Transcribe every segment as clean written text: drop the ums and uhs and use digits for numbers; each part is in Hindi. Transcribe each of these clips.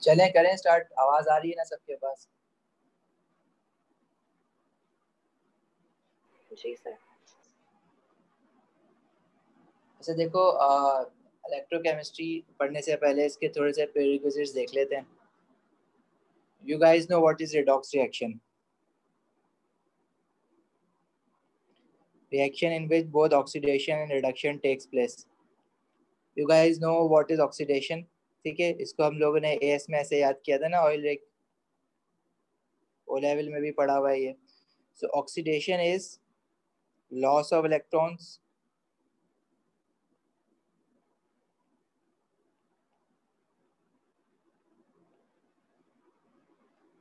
चलें करें स्टार्ट, आवाज आ रही है ना सबके पास? जी सर। अच्छा देखो, इलेक्ट्रोकेमिस्ट्री पढ़ने से पहले इसके थोड़े से प्रीरिक्विजिट्स देख लेते हैं। You guys know what is redox reaction? Reaction in which both oxidation and reduction takes place. You guys know what is oxidation? ठीक है, इसको हम लोगों ने एएस में ऐसे याद किया था ना, ऑयल रिग ओ लेवल में भी पढ़ा हुआ है ये। सो oxidation is loss of electrons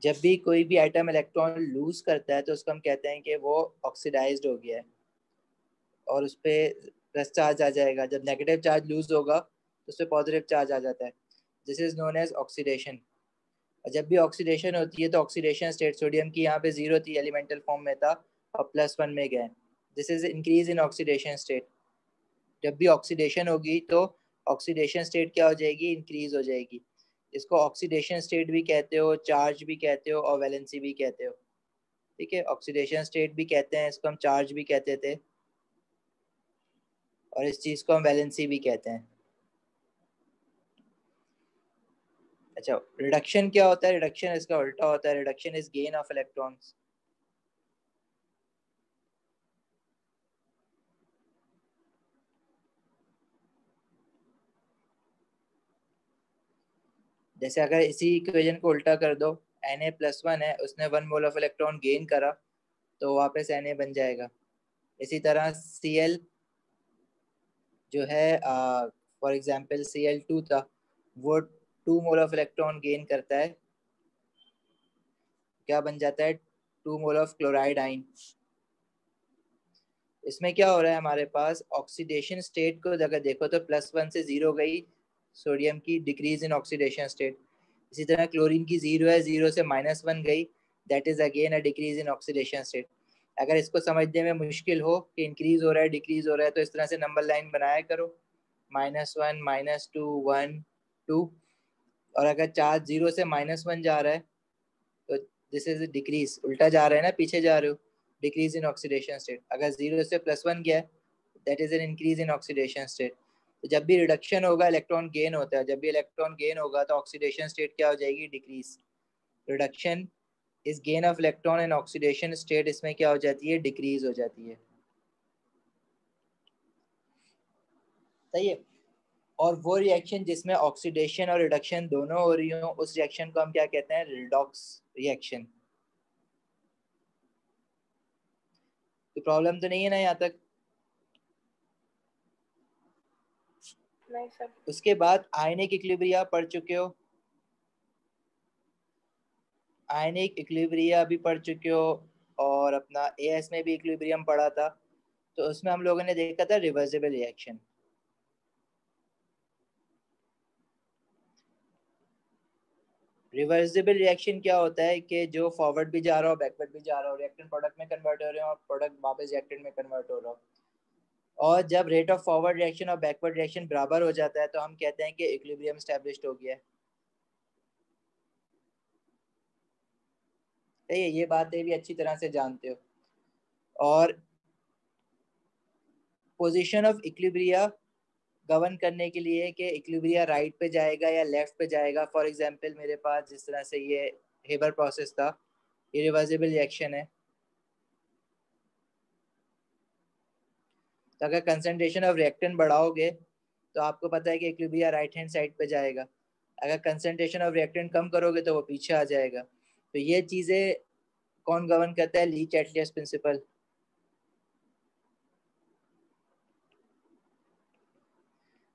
जब भी कोई भी एटम इलेक्ट्रॉन लूज करता है तो उसको हम कहते हैं कि वो ऑक्सीडाइज्ड हो गया है और उस पर प्लस चार्ज आ जाएगा। जब नेगेटिव चार्ज लूज होगा तो उस पर पॉजिटिव चार्ज आ जाता है। This is known as oxidation. और जब भी ऑक्सीडेशन होती है तो ऑक्सीडेशन स्टेट सोडियम की यहाँ पे 0 थी, एलिमेंटल फॉर्म में था, और +1 में गए। This is increase in oxidation state. जब भी ऑक्सीडेशन होगी तो ऑक्सीडेशन स्टेट क्या हो जाएगी? इंक्रीज हो जाएगी। इसको ऑक्सीडेशन स्टेट भी कहते हो, चार्ज भी कहते हो और वैलेंसी भी कहते हो। ठीक है, ऑक्सीडेशन स्टेट भी कहते हैं इसको, हम चार्ज भी कहते थे, और इस चीज को हम वैलेंसी भी कहते हैं। अच्छा, रिडक्शन क्या होता है? रिडक्शन इसका उल्टा होता है। Reduction is gain of electrons. जैसे अगर इसी इक्वेशन को उल्टा कर दो, Na+1 है, उसने 1 मोल ऑफ इलेक्ट्रॉन गेन करा तो वापस Na बन जाएगा। इसी तरह Cl जो है, फॉर एग्जांपल Cl2 था, वो 2 मोल ऑफ इलेक्ट्रॉन गेन करता है, क्या बन जाता है? 2 मोल ऑफ क्लोराइड आइन। इसमें क्या हो रहा है हमारे पास? ऑक्सीडेशन स्टेट को अगर देखो तो +1 से 0 गई सोडियम की, डिक्रीज इन ऑक्सीडेशन स्टेट। इसी तरह क्लोरीन की 0 है, 0 से -1 गई, that is again a decrease in oxidation state. अगर इसको समझने में मुश्किल हो कि इंक्रीज हो रहा है डिक्रीज हो रहा है, तो इस तरह से नंबर लाइन बनाया करो, -1 -2 1 2। और अगर चार्ज 0 से -1 जा रहा है तो दिस इज डिक्रीज, उल्टा जा रहा है ना, पीछे जा रहे हो, डिक्रीज इन ऑक्सीडेशन स्टेट। अगर 0 से +1 गया that is an increase in oxidation state. तो जब भी रिडक्शन होगा इलेक्ट्रॉन गेन होता है, जब भी इलेक्ट्रॉन गेन होगा तो ऑक्सीडेशन स्टेट क्या हो जाएगी? Decrease. Reduction is gain of electron and oxidation state इसमें क्या हो जाती है? डिक्रीज हो जाती है। सही है। और वो रिएक्शन जिसमें ऑक्सीडेशन और रिडक्शन दोनों हो रही हो, उस रिएक्शन को हम क्या कहते हैं? Redox reaction. तो प्रॉब्लम तो नहीं है ना यहाँ तक? नहीं सर। उसके बाद आयनिक इक्विलिब्रिया पढ़ चुके हो, आयनिक इक्विलिब्रिया भी पढ़ चुके हो, और अपना एएस में भी इक्विलिब्रियम पढ़ा था। तो उसमें हम लोगों ने देखा था रिवर्सिबल रिएक्शन। रिवर्सिबल रिएक्शन क्या होता है कि जो फॉरवर्ड भी जा रहा हो, बैकवर्ड भी जा रहा हो, रिएक्टेंट प्रोडक्ट में कन्वर्ट हो रहे हो और प्रोडक्ट वापस रिएक्टेंट में कन्वर्ट हो रहा हो। और जब रेट ऑफ फॉरवर्ड रिएक्शन और बैकवर्ड रिएक्शन बराबर हो जाता है तो हम कहते हैं कि इक्विलिब्रियम एस्टैब्लिश्ड हो गया है। तो ये बातें भी अच्छी तरह से जानते हो। और पोजीशन ऑफ इक्विलिब्रिया गवर्न करने के लिए कि इक्विलिब्रिया राइट पे जाएगा या लेफ्ट पे जाएगा। फॉर एग्जांपल मेरे पास जिस तरह से ये हेबर प्रोसेस था, ये रिवर्सिबल रिएक्शन है, तो अगर कंसंट्रेशन ऑफ रिएक्टेंट बढ़ाओगे तो आपको पता है कि इक्विलिब्रिया राइट हैंड साइड पे जाएगा। अगर कंसंट्रेशन ऑफ रिएक्टेंट कम करोगे तो वो पीछे आ जाएगा। तो ये चीजें कौन गवर्न करता है? ली चैटलियस प्रिंसिपल।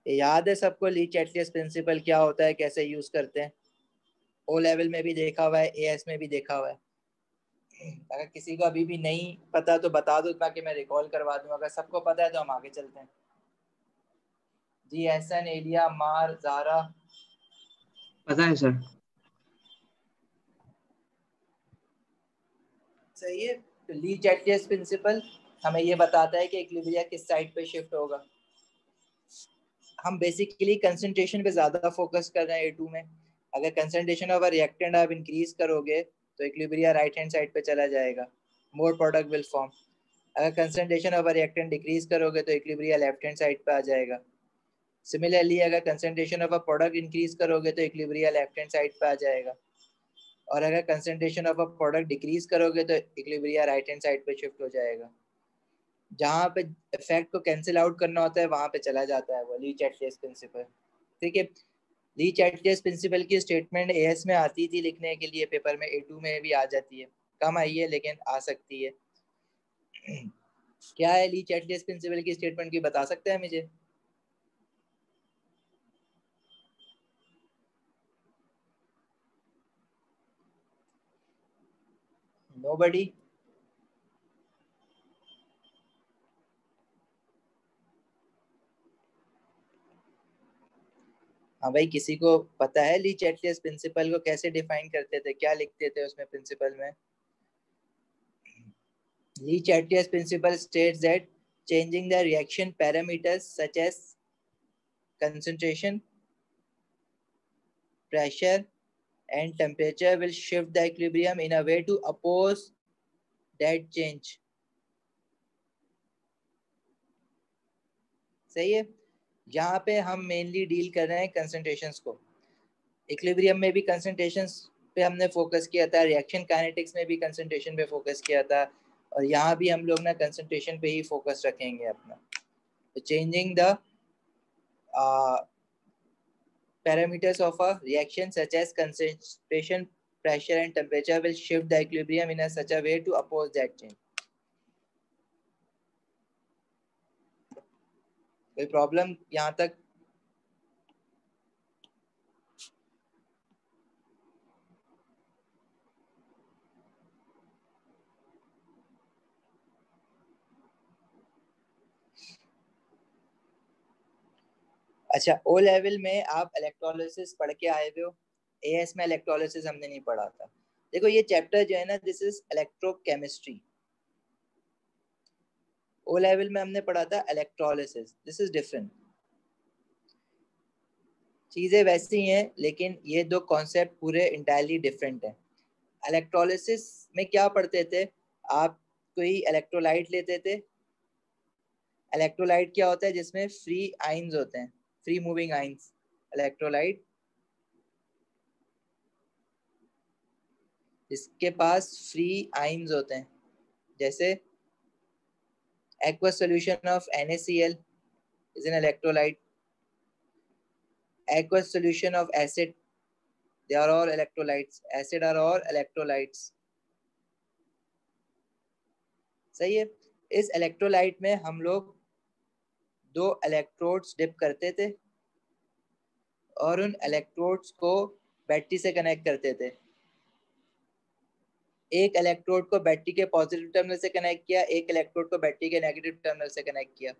याद है सबको ली चैटलियस प्रिंसिपल क्या होता है, कैसे यूज करते हैं? ओ लेवल में भी देखा हुआ है, एएस में भी देखा हुआ है। अगर किसी को अभी भी नहीं पता तो बता दो ताकि मैं रिकॉल करवा दूं। अगर सबको पता है तो हम आगे चलते हैं। जी एहसन, एलिया, मार, जारा। पता है सर। सही है। तो ली चैटलियस प्रिंसिपल हमें ये बताता है कि इक्विलिब्रिया किस साइड पे शिफ्ट होगा। हम बेसिकली कंसंट्रेशन पे ज्यादा फोकस कर रहे हैं A2 में, अगर कंसंट्रेशन ऑफ अ रिएक्टेंट आप इंक्रीज करोगे तो इक्विलिब्रिया राइट हैंड साइड पे चला जाएगा, मोर प्रोडक्ट विल फॉर्म। अगर concentration of a reactant decrease करोगे तो इक्विलिब्रिया लेफ्ट हैंड साइड पे आ जाएगा। सिमिलरली अगर concentration of a product increase करोगे तो इक्विलिब्रिया लेफ्ट हैंड साइड पे आ जाएगा, और अगर concentration of a product decrease करोगे तो इक्विलिब्रिया राइट हैंड साइड पे शिफ्ट हो जाएगा। जहाँ पे इफेक्ट को कैंसिल आउट करना होता है वहां पे चला जाता है वो ली-चैटलियस प्रिंसिपल। ठीक है, ली-चैटलियस प्रिंसिपल की स्टेटमेंट एएस में आती थी लिखने के लिए, पेपर में A2 में भी आ जाती है, कम आई है लेकिन आ सकती है। क्या है ली-चैटलियस प्रिंसिपल की स्टेटमेंट की बता सकते हैं मुझे? नोबडी? हाँ भाई, किसी को पता है ली-चैटलियस प्रिंसिपल को कैसे डिफाइन करते थे, क्या लिखते थे उसमें प्रिंसिपल में? ली-चैटलियस principal states that changing the reaction parameters such as concentration, pressure and temperature will shift the equilibrium in a way to oppose that change. सही है, यहाँ पे हम मेनली डील कर रहे हैं कंसंट्रेशंस को। इक्विलिब्रियम में भी कंसंट्रेशंस पे हमने फोकस किया था, रिएक्शन काइनेटिक्स में भी कंसंट्रेशन पे फोकस किया था, और यहाँ भी हम लोग ना कंसंट्रेशन पे ही फोकस रखेंगे अपना। तो changing the parameters of a reaction such as concentration, pressure and temperature will shift the equilibrium in such a way to oppose that change. कोई प्रॉब्लम यहाँ तक? अच्छा, ओ लेवल में आप इलेक्ट्रोलिसिस पढ़ के आए हुए हो, एएस में इलेक्ट्रोलिसिस हमने नहीं पढ़ा था। देखो ये चैप्टर जो है ना, this is electrochemistry. O level में हमने पढ़ा था इलेक्ट्रोलिसिस, दिस इज डिफरेंट। चीजें वैसी हैं लेकिन ये दो कॉन्सेप्ट पूरे इंटायरली डिफरेंट हैं। इलेक्ट्रोलिसिस में क्या पढ़ते थे आप? कोई इलेक्ट्रोलाइट लेते थे। इलेक्ट्रोलाइट क्या होता है? जिसमें फ्री आयंस होते हैं, फ्री मूविंग आयंस। इलेक्ट्रोलाइट इसके पास फ्री आयंस होते हैं, जैसे aqueous solution of NaCl is an electrolyte. Aqueous solution of acid, they are all electrolytes. Acid are all electrolytes. सही है। इस इलेक्ट्रोलाइट में हम लोग दो इलेक्ट्रोड्स डिप करते थे और उन इलेक्ट्रोड्स को बैटरी से कनेक्ट करते थे। एक इलेक्ट्रोड को बैटरी के पॉजिटिव टर्मिनल से कनेक्ट किया, एक इलेक्ट्रोड को बैटरी के नेगेटिव टर्मिनल से कनेक्ट किया।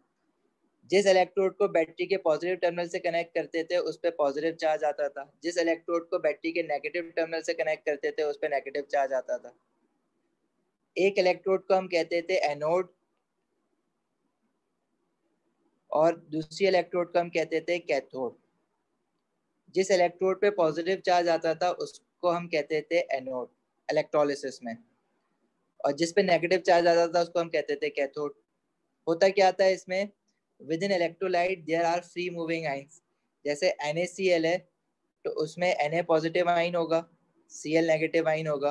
जिस इलेक्ट्रोड को बैटरी के पॉजिटिव टर्मिनल से कनेक्ट करते थे उस पर पॉजिटिव चार्ज आता था, जिस इलेक्ट्रोड को बैटरी के नेगेटिव टर्मिनल से कनेक्ट करते थे उस पर नेगेटिव चार्ज आता था। एक इलेक्ट्रोड को हम कहते थे एनोड और दूसरी इलेक्ट्रोड को हम कहते थे कैथोड। जिस इलेक्ट्रोड पे पॉजिटिव चार्ज आता था उसको हम कहते थे एनोड इलेक्ट्रोलिसिस में, और जिस पे नेगेटिव चार्ज आता था उसको हम कहते थे कैथोड। होता क्या था इसमें? Within electrolyte there are free moving ions. जैसे NaCl है तो उसमें Na पॉजिटिव आयन होगा, Cl नेगेटिव आयन होगा,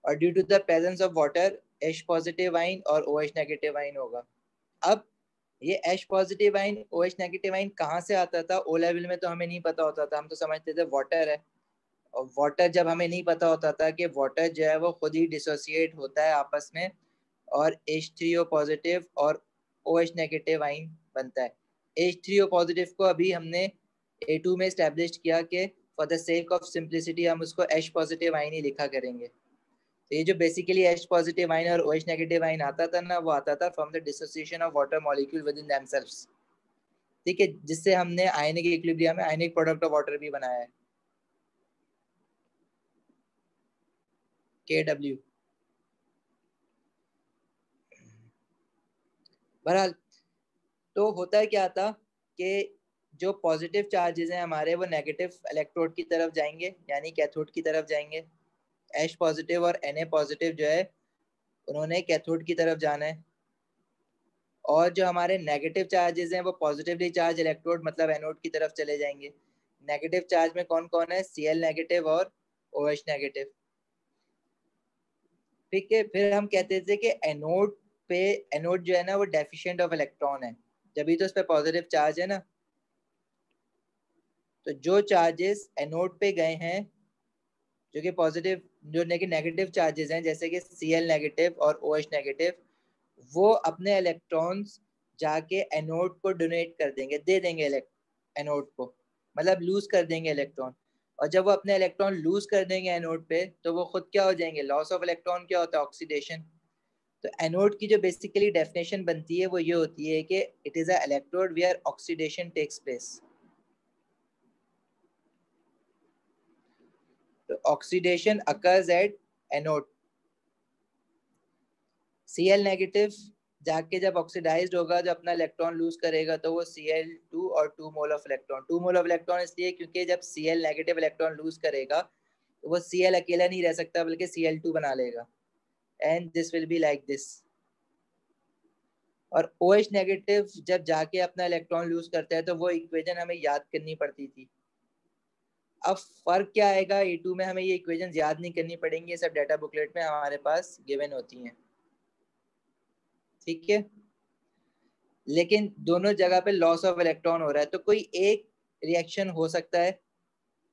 और due to the presence of water H positive ion और OH नेगेटिव आयन होगा। अब ये H positive ion OH negative ion कहाँ से आता था? ओ लेवल में तो हमें नहीं पता होता था, हम तो समझते थे वाटर है। और वाटर जब हमें नहीं पता होता था कि वाटर जो है वो खुद ही डिसोसिएट होता है आपस में और H3O पॉजिटिव और OH नेगेटिव आयन बनता है। H3O पॉजिटिव को अभी हमने A2 में एस्टेब्लिश किया कि for the sake of simplicity हम उसको H पॉजिटिव आयन ही लिखा करेंगे। तो ये जो बेसिकली H पॉजिटिव आयन और OH नेगेटिव आयन आता था ना, वो आता था from the dissociation of water molecule with in themselves. ठीक है, जिससे हमने आयनिक इक्विलिब्रियम में आयनिक प्रोडक्ट ऑफ वाटर भी बनाया है, KW। बहरहाल तो होता है क्या था कि जो पॉजिटिव चार्जेस हैं हमारे वो नेगेटिव इलेक्ट्रोड की तरफ जाएंगे, यानी कैथोड की तरफ जाएंगे। H पॉजिटिव और Na पॉजिटिव जो है उन्होंने कैथोड की तरफ जाना है। और जो हमारे नेगेटिव चार्जेस हैं वो पॉजिटिवली चार्ज इलेक्ट्रोड मतलब एनोड की तरफ चले जाएंगे। नेगेटिव चार्ज में कौन कौन है? Cl नेगेटिव और OH नेगेटिव। ठीक है, फिर हम कहते थे कि एनोड जो है ना वो डेफिशिएंट ऑफ इलेक्ट्रॉन है, जब तो उस पर पॉजिटिव चार्ज है ना। तो जो चार्जेस एनोड पे गए हैं जो कि पॉजिटिव जो नेगेटिव चार्जेस हैं जैसे कि Cl नेगेटिव और OH नेगेटिव, वो अपने इलेक्ट्रॉन्स जाके एनोड को डोनेट कर देंगे, दे देंगे एनोड को, मतलब लूज कर देंगे इलेक्ट्रॉन। और जब वो अपने इलेक्ट्रॉन लूज कर देंगे एनोड पे तो वो खुद क्या हो जाएंगे? लॉस ऑफ इलेक्ट्रॉन क्या होता है? ऑक्सीडेशन। तो एनोड की जो बेसिकली डेफिनेशन बनती है वो ये होती है कि it is a electrode where oxidation takes place. तो oxidation occurs at anode. Cl negative जाके जब ऑक्सीडाइज्ड होगा, जब अपना इलेक्ट्रॉन लूज करेगा तो वो Cl2 और 2 mole of electron. 2 mole of electron इसलिए क्योंकि जब Cl नेगेटिव इलेक्ट्रॉन लूज करेगा तो वो Cl अकेला नहीं रह सकता बल्कि Cl2 बना लेगा, and this will be like this. और OH नेगेटिव जब जाके अपना इलेक्ट्रॉन लूज करता है तो वो इक्वेशन हमें याद करनी पड़ती थी। अब फर्क क्या आएगा? E2 में हमें ये इक्वेशन याद नहीं करनी पड़ेंगी, ये सब डाटा बुकलेट में हमारे पास गिवन होती हैं। ठीक है, लेकिन दोनों जगह पे लॉस ऑफ इलेक्ट्रॉन हो रहा है। तो कोई एक रिएक्शन हो सकता है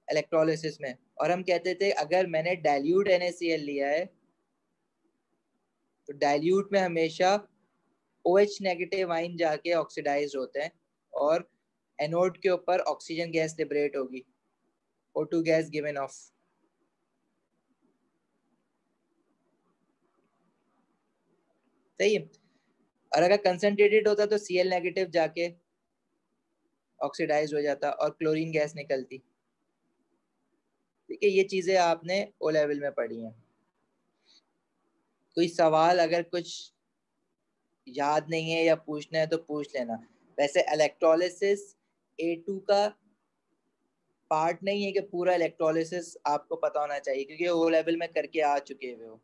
इलेक्ट्रोलिसिस में, और हम कहते थे अगर मैंने डाइल्यूट NaCl लिया है तो डाइल्यूट में हमेशा OH नेगेटिव आयन जाके ऑक्सीडाइज होते हैं और एनोड के ऊपर ऑक्सीजन गैस लिबरेट होगी, O2 गैस गिवन ऑफ। सही है। और अगर कंसंट्रेटेड होता तो Cl नेगेटिव जाके ऑक्सीडाइज हो जाता और क्लोरीन गैस निकलती। ठीक है, ये चीजें आपने ओ लेवल में पढ़ी हैं। कोई सवाल अगर कुछ याद नहीं है या पूछना है तो पूछ लेना। वैसे इलेक्ट्रोलिसिस A2 का पार्ट नहीं है कि पूरा इलेक्ट्रोलिसिस आपको पता होना चाहिए क्योंकि ओ लेवल में करके आ चुके हुए हो,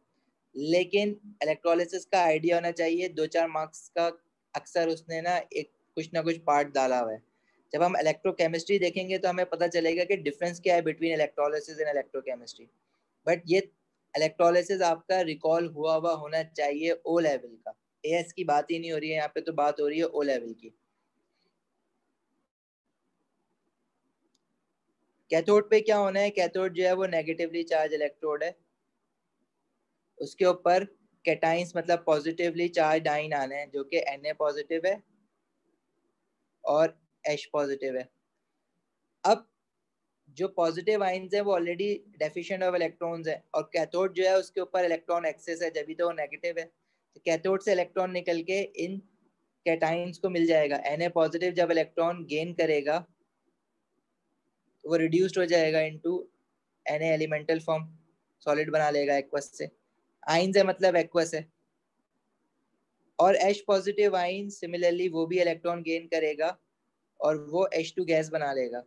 लेकिन इलेक्ट्रोलिसिस का आइडिया होना चाहिए। 2-4 मार्क्स का अक्सर उसने कुछ ना कुछ पार्ट डाला हुआ है। जब हम इलेक्ट्रोकेमिस्ट्री देखेंगे तो हमें पता चलेगा कि डिफरेंस क्या है between electrolysis and electrochemistry. But ये इलेक्ट्रोलिसिस आपका रिकॉल हुआ हुआ होना चाहिए ओ लेवल का। एएस की बात ही नहीं हो रही है यहाँ पे, तो बात हो रही है ओ लेवल की। कैथोड पे क्या होना है? कैथोड जो है वो नेगेटिवली चार्ज इलेक्ट्रोड है, उसके ऊपर कैटाइंस मतलब पॉजिटिवली चार्ज आयन आने हैं जो कि Na पॉजिटिव है और H पॉजिटिव है। अब जो पॉजिटिव आयन्स है वो ऑलरेडी डेफिशिएंट ऑफ इलेक्ट्रॉन्स है और कैथोड जो है उसके ऊपर इलेक्ट्रॉन एक्सेस है, जब तो वो नेगेटिव है। तो कैथोड से इलेक्ट्रॉन निकल के इन कैटाइंस को मिल जाएगा। Na पॉजिटिव जब इलेक्ट्रॉन गेन करेगा तो वो रिड्यूस्ड हो जाएगा into Na elemental form, solid बना लेगा एक्वस से। आयन्स है मतलब एक्वस है। और H पॉजिटिव आयन सिमिलरली वो भी इलेक्ट्रॉन गेन करेगा और वो H2 गैस बना लेगा।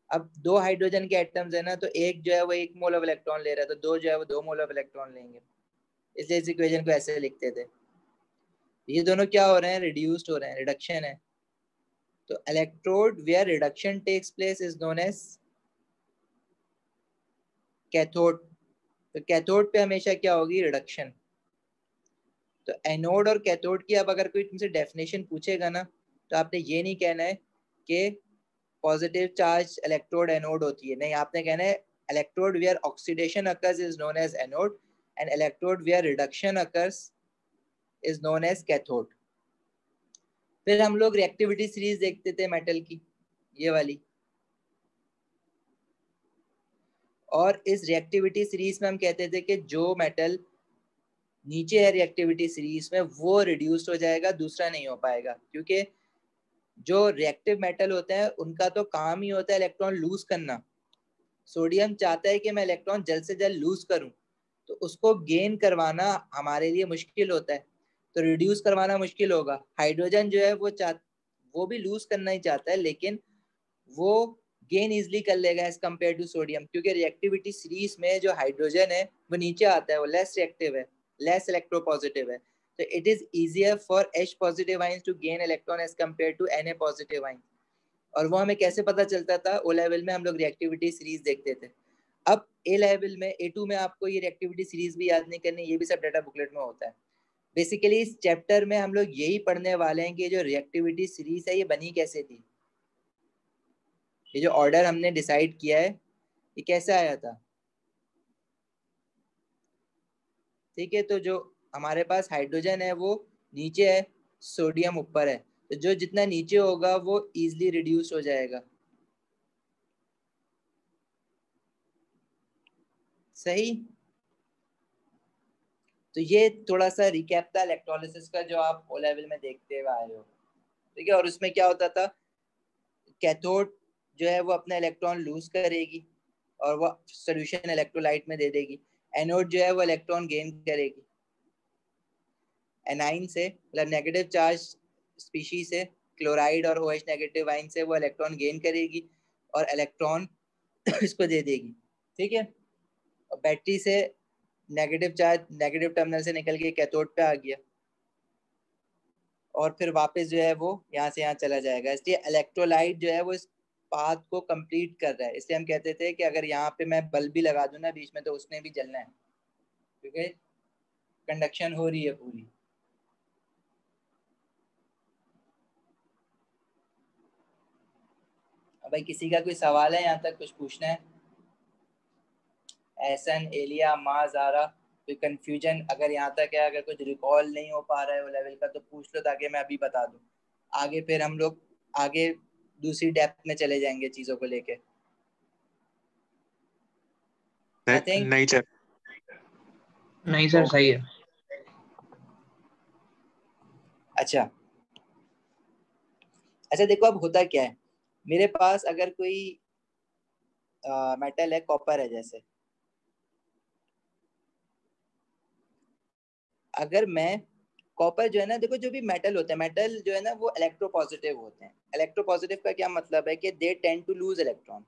अब 2 हाइड्रोजन के एटम्स है ना, तो एक जो है वो 1 मोल ऑफ इलेक्ट्रॉन ले रहा है तो 2 जो है वो 2 मोल ऑफ इलेक्ट्रॉन लेंगे, इसलिए इस इक्वेशन को ऐसे लिखते थे। ये दोनों क्या हो रहे हैं? रिड्यूस्ड हो रहे हैं, रिडक्शन है। तो electrode where reduction takes place is known as cathode. तो कैथोड पे हमेशा क्या होगी? रिडक्शन। तो एनोड और कैथोड की अब अगर कोई तुमसे डेफिनेशन पूछेगा ना तो आपने ये नहीं कहना है कि पॉजिटिव चार्ज इलेक्ट्रोड एनोड होती है, नहीं, आपने कहना है electrode where oxidation occurs is known as anode and electrode where reduction occurs is known as cathode. फिर हम लोग रिएक्टिविटी सीरीज देखते थे मेटल की, ये वाली, और इस रिएक्टिविटी सीरीज में हम कहते थे कि जो मेटल नीचे है रिएक्टिविटी सीरीज में वो रिड्यूस्ड हो जाएगा, दूसरा नहीं हो पाएगा, क्योंकि जो रिएक्टिव मेटल होते हैं उनका तो काम ही होता है इलेक्ट्रॉन लूज करना। सोडियम चाहता है कि मैं इलेक्ट्रॉन जल्द से जल्द लूज करूं, तो उसको गेन करवाना हमारे लिए मुश्किल होता है, तो रिड्यूस करवाना मुश्किल होगा। हाइड्रोजन जो है वो भी लूज करना ही चाहता है, लेकिन वो गेन इजिली कर लेगा एज कम्पेयर टू सोडियम, क्योंकि रिएक्टिविटी सीरीज में जो हाइड्रोजन है वो नीचे आता है, वो लेस रिएक्टिव है, लेस इलेक्ट्रोपॉजिटिव है, तो it is easier for H positive ions to gain electron as compare to Na positive ions. और वो हमें कैसे पता चलता था? ओ लेवल में हम लोग रिएक्टिविटी सीरीज देखते थे। अब ए लेवल में, A2 में आपको ये रिएक्टिविटी सीरीज भी याद नहीं करनी, ये भी सब डाटा बुकलेट में होता है। बेसिकली इस चैप्टर में हम लोग यही पढ़ने वाले हैं कि जो रिएक्टिविटी सीरीज है ये बनी कैसे थी, ये जो ऑर्डर हमने डिसाइड किया है ये कैसे आया था। ठीक है, तो जो हमारे पास हाइड्रोजन है वो नीचे है, सोडियम ऊपर है, तो जो जितना नीचे होगा वो इजिली रिड्यूस हो जाएगा। सही। तो ये थोड़ा सा रिकैप था इलेक्ट्रोलिसिस का जो आप ओ लेवल में देखते हुए आए हो। ठीक है, और उसमें क्या होता था, कैथोड जो है वो अपना इलेक्ट्रॉन लूज करेगी और वो सोल्यूशन इलेक्ट्रोलाइट में दे देगी, एनोड जो है वो इलेक्ट्रॉन गेन करेगी, एनाइन से मतलब नेगेटिव चार्ज स्पीशीज से, क्लोराइड और OH नेगेटिव आयन से वो इलेक्ट्रॉन गेन करेगी और इलेक्ट्रॉन इसको दे देगी। ठीक है, और बैटरी से नेगेटिव चार्ज नेगेटिव टर्मिनल से निकल के कैथोड पे आ गया और फिर वापस जो है वो यहाँ से यहाँ चला जाएगा। इसलिए इलेक्ट्रोलाइट जो है वो इस पाथ को कंप्लीट कर रहा है। इसलिए हम कहते थे कि अगर यहाँ पे मैं बल्ब भी लगा दूं ना बीच में तो उसने भी जलना है, क्योंकि कंडक्शन हो रही है पूरी। अब भाई किसी का कोई सवाल है यहाँ तक, कुछ पूछना है? एहसन, एलिया, माँ, जारा, कोई कंफ्यूजन अगर यहाँ तक है, अगर कुछ रिकॉल नहीं हो पा रहा है वो लेवल का तो पूछ लो ताकि मैं अभी बता दूं। आगे फिर हम लोग आगे दूसरी डेप्थ में चले जाएंगे चीजों को लेके। नथिंग? नहीं सर। नहीं सर, सही है। अच्छा अच्छा, देखो अब होता क्या है, मेरे पास अगर कोई मेटल है, कॉपर है जैसे, अगर मैं कॉपर जो है ना, देखो जो भी मेटल होते हैं, मेटल जो है ना वो इलेक्ट्रोपॉजिटिव होते हैं। इलेक्ट्रोपॉजिटिव का क्या मतलब है कि they tend to lose electron,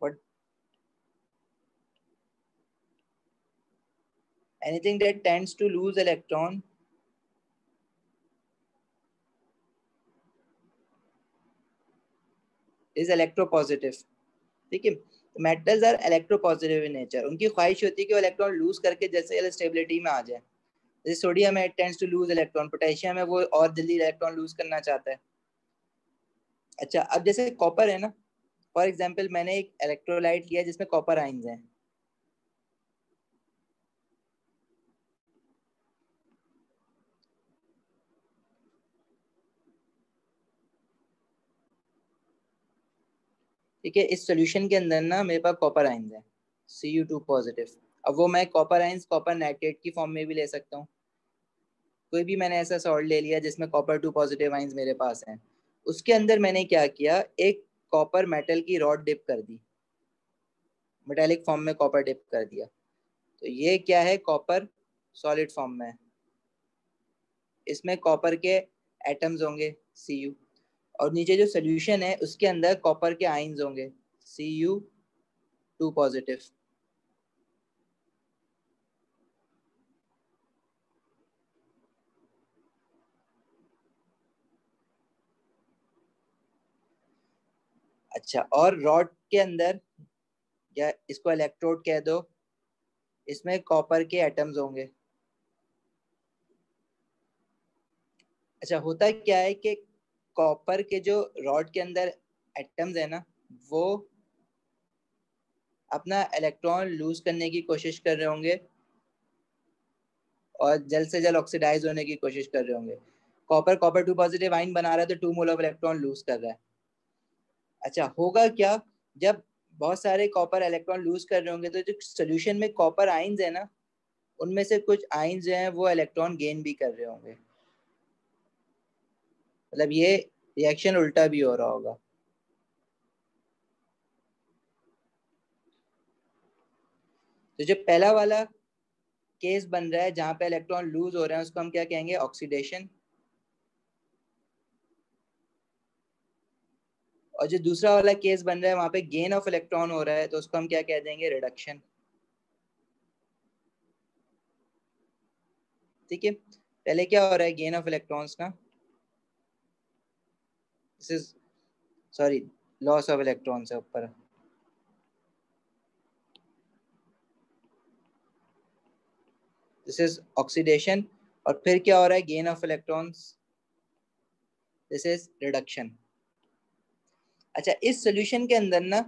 but anything that tends to lose electron is electropositive। ठीक है, metals are electropositive in nature, उनकी ख्वाहिश होती है कि वो इलेक्ट्रॉन लूज करके जैसे स्टेबिलिटी में आ जाए। जैसे सोडियम है, it tends to lose electron, potassium है वो और जल्दी इलेक्ट्रॉन लूज करना चाहता है। अच्छा, अब जैसे कॉपर है ना, फॉर एग्जांपल मैंने एक इलेक्ट्रोलाइट लिया जिसमें कॉपर आयंस हैं, ठीक है, इस सॉल्यूशन के अंदर ना मेरे पास कॉपर आयंस है Cu2 पॉजिटिव। अब वो मैं कॉपर आयंस कॉपर नाइट्रेट की फॉर्म में भी ले सकता हूँ। कोई भी मैंने ऐसा सॉल्ट ले लिया जिसमें कॉपर 2 पॉजिटिव आयंस मेरे पास हैं, उसके अंदर मैंने क्या किया, एक कॉपर मेटल की रॉड डिप कर दी, मेटेलिक फॉर्म में कॉपर डिप कर दिया, तो ये क्या है, कॉपर सॉलिड फॉर्म में है। इसमें कॉपर के एटम्स होंगे Cu, और नीचे जो सोल्यूशन है उसके अंदर कॉपर के आयंस होंगे Cu2 पॉजिटिव। अच्छा, और रॉड के अंदर, या इसको इलेक्ट्रोड कह दो, इसमें कॉपर के एटम्स होंगे। अच्छा, होता क्या है कि कॉपर के जो रॉड के अंदर एटम्स है ना, वो अपना इलेक्ट्रॉन लूज करने की कोशिश कर रहे होंगे और जल्द से जल्द ऑक्सीडाइज होने की कोशिश कर रहे होंगे। कॉपर कॉपर 2 पॉजिटिव आयन बना रहा है तो 2 मोल ऑफ इलेक्ट्रॉन लूज कर रहा है। अच्छा, होगा क्या, जब बहुत सारे कॉपर इलेक्ट्रॉन लूज कर रहे होंगे तो जो सोल्यूशन में कॉपर आयंस है ना, उनमें से कुछ आयंस जो हैं वो इलेक्ट्रॉन गेन भी कर रहे होंगे, मतलब ये रिएक्शन उल्टा भी हो रहा होगा। तो जो पहला वाला केस बन रहा है जहां पे इलेक्ट्रॉन लूज हो रहे हैं उसको हम क्या कहेंगे, ऑक्सीडेशन। और जो दूसरा वाला केस बन रहा है वहां पे गेन ऑफ इलेक्ट्रॉन हो रहा है, तो उसको हम क्या कह देंगे, रिडक्शन। ठीक है, पहले क्या हो रहा है, गेन ऑफ इलेक्ट्रॉन्स ना, this is sorry loss of electrons है ऊपर, दिस इज ऑक्सीडेशन, और फिर क्या हो रहा है, gain of electrons, this is reduction. अच्छा, इस सॉल्यूशन के अंदर ना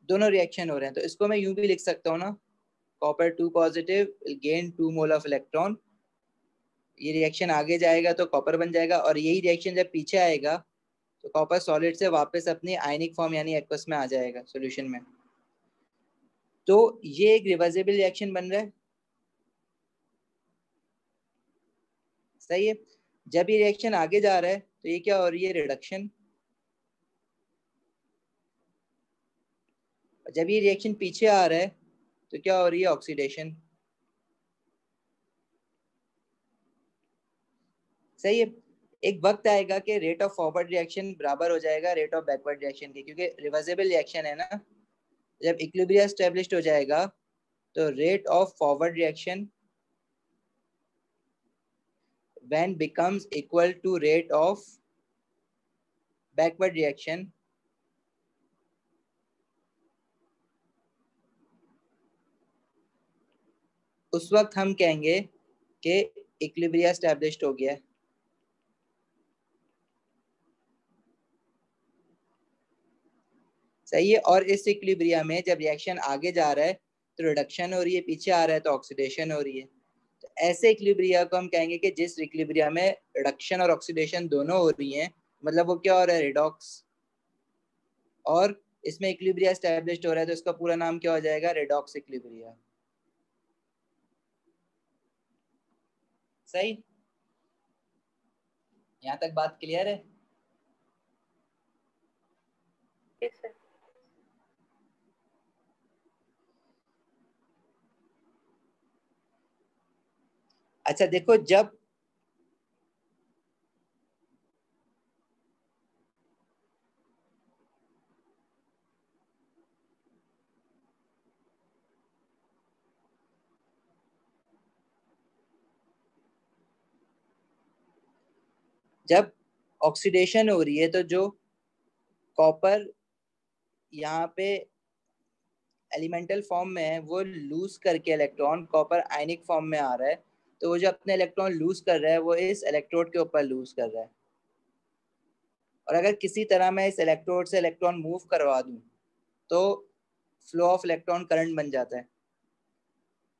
दोनों रिएक्शन हो रहे हैं, तो इसको मैं यूं भी लिख सकता हूँ ना, copper 2 positive gain 2 mole of electron, ये रिएक्शन आगे जाएगा तो कॉपर बन जाएगा, और यही रिएक्शन जब पीछे आएगा तो कॉपर सॉलिड से वापस अपनी आयनिक फॉर्म यानी एक्वस में आ जाएगा सॉल्यूशन में। तो ये एक रिवर्सिबल रिएक्शन बन रहा है, सही है। जब ये रिएक्शन आगे जा रहा है तो ये क्या हो रही है, रिडक्शन। जब ये रिएक्शन पीछे आ रहा है तो क्या हो रही है, ऑक्सीडेशन। सही है। एक वक्त आएगा कि रेट ऑफ फॉरवर्ड रिएक्शन बराबर हो जाएगा रेट ऑफ बैकवर्ड रिएक्शन के, क्योंकि रिवर्सिबल रिएक्शन है ना। जब इक्विलिब्रियम एस्टेब्लिश्ड हो जाएगा तो rate of forward reaction when becomes equal to rate of backward reaction उस वक्त हम कहेंगे कि इक्विलिब्रियम एस्टैब्लिश्ड हो गया है। सही है। और इस इक्विलिब्रियम में जब रिएक्शन आगे जा रहा है तो रिडक्शन हो रही है, पीछे आ रहा है तो ऑक्सीडेशन हो रही है। तो ऐसे इक्विलिब्रियम को हम कहेंगे कि जिस इक्विलिब्रियम में रिडक्शन और ऑक्सीडेशन दोनों हो रही हैं, मतलब वो क्या हो रहा है, रिडॉक्स। और इसमें इक्विलिब्रियम एस्टैब्लिश्ड हो रहा है तो इसका पूरा नाम क्या हो जाएगा, रेडॉक्स इक्विलिब्रियम। सही, यहाँ तक बात क्लियर है। Yes, sir. अच्छा देखो, जब ऑक्सीडेशन हो रही है तो जो कॉपर यहाँ पे एलिमेंटल फॉर्म में है वो लूज करके इलेक्ट्रॉन कॉपर आयनिक फॉर्म में आ रहा है, तो वो जो अपने इलेक्ट्रॉन लूज कर रहा है वो इस इलेक्ट्रोड के ऊपर लूज कर रहा है। और अगर किसी तरह मैं इस इलेक्ट्रोड से इलेक्ट्रॉन मूव करवा दूं तो फ्लो ऑफ इलेक्ट्रॉन करंट बन जाता है।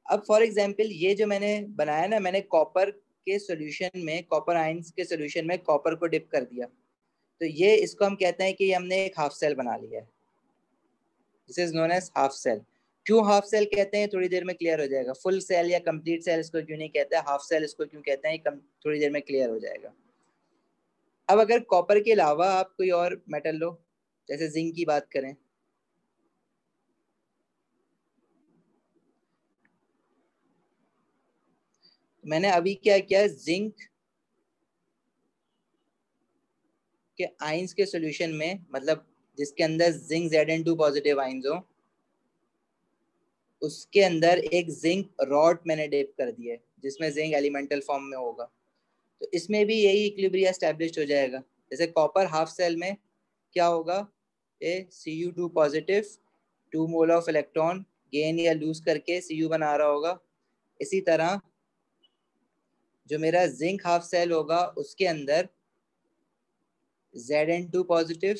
अब फॉर एग्जांपल ये जो मैंने बनाया ना, मैंने कॉपर के सॉल्यूशन में, कॉपर आयंस के सॉल्यूशन में कॉपर को डिप कर दिया, तो ये इसको हम कहते हैं कि हमने एक हाफ सेल बना लिया है। This is known as half cell. क्यों हाफ सेल कहते हैं थोड़ी देर में क्लियर हो जाएगा। फुल सेल या कंप्लीट सेल इसको क्यों नहीं कहते हैं, हाफ सेल इसको क्यों कहते हैं, थोड़ी देर में क्लियर हो जाएगा। अब अगर कॉपर के अलावा आप कोई और मेटल लो, जैसे जिंक की बात करें, मैंने अभी क्या किया, जिंक के आयंस के सॉल्यूशन में, मतलब जिसके अंदर जिंक Zn2 पॉजिटिव आयंस हो, उसके अंदर एक जिंक रॉड मैंने डिप कर दिया है जिसमें जिंक एलिमेंटल फॉर्म में होगा, तो इसमें भी यही इक्विलिब्रियम एस्टैब्लिश्ड हो जाएगा। जैसे कॉपर हाफ सेल में क्या होगा, ए Cu2 positive 2 mole of electron gain या लूज करके Cu बना रहा होगा। इसी तरह जो मेरा जिंक हाफ सेल होगा उसके अंदर Zn2 positive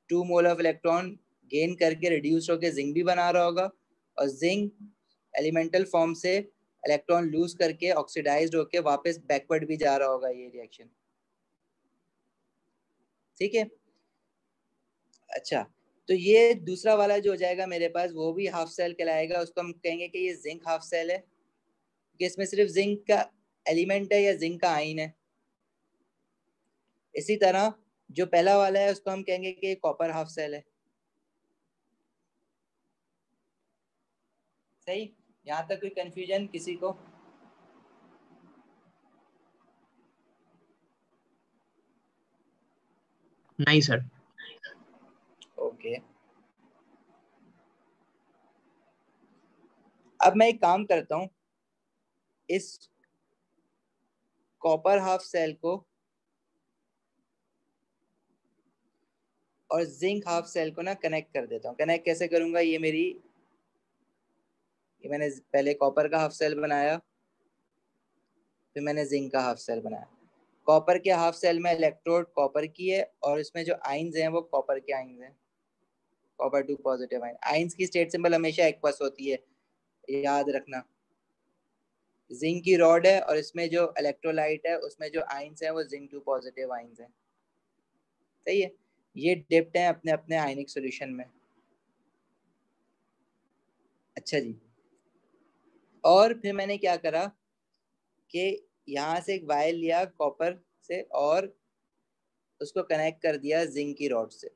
2 mole of electron gain करके रिड्यूस होकर जिंक भी बना रहा होगा, और जिंक एलिमेंटल फॉर्म से इलेक्ट्रॉन लूज करके ऑक्सीडाइज्ड होके वापस बैकवर्ड भी जा रहा होगा ये रिएक्शन। ठीक है। अच्छा, तो ये दूसरा वाला जो हो जाएगा मेरे पास वो भी हाफ सेल कहलाएगा, उसको हम कहेंगे कि ये जिंक हाफ सेल है, कि इसमें सिर्फ जिंक का एलिमेंट है या जिंक का आयन है। इसी तरह जो पहला वाला है उसको हम कहेंगे कि कॉपर हाफ सेल है। सही, यहाँ तक कोई कंफ्यूजन किसी को? नहीं सर। अब मैं एक काम करता हूँ, इस कॉपर हाफ सेल को और जिंक हाफ सेल को ना कनेक्ट कर देता हूँ। कनेक्ट कैसे करूंगा, ये मैंने पहले कॉपर का हाफ सेल बनाया, फिर मैंने जिंक का हाफ सेल बनाया। कॉपर के हाफ सेल में इलेक्ट्रोड कॉपर की है और इसमें जो आइंस हैं वो कॉपर के आइंस हैं, कॉपर 2 पॉजिटिव आइन। आइंस की स्टेट सिंबल हमेशा एक्वस होती है, याद रखना। जिंक की रॉड है और इसमें जो इलेक्ट्रोलाइट है उसमें जो आइंस हैं वो जिंक 2 पॉजिटिव आइंस हैं। सही है, ये डिप्ट हैं अपने अपने आयनिक सॉल्यूशन में। अच्छा जी, और फिर मैंने क्या करा कि यहाँ से एक वायर लिया कॉपर से और उसको कनेक्ट कर दिया जिंक की रॉड से।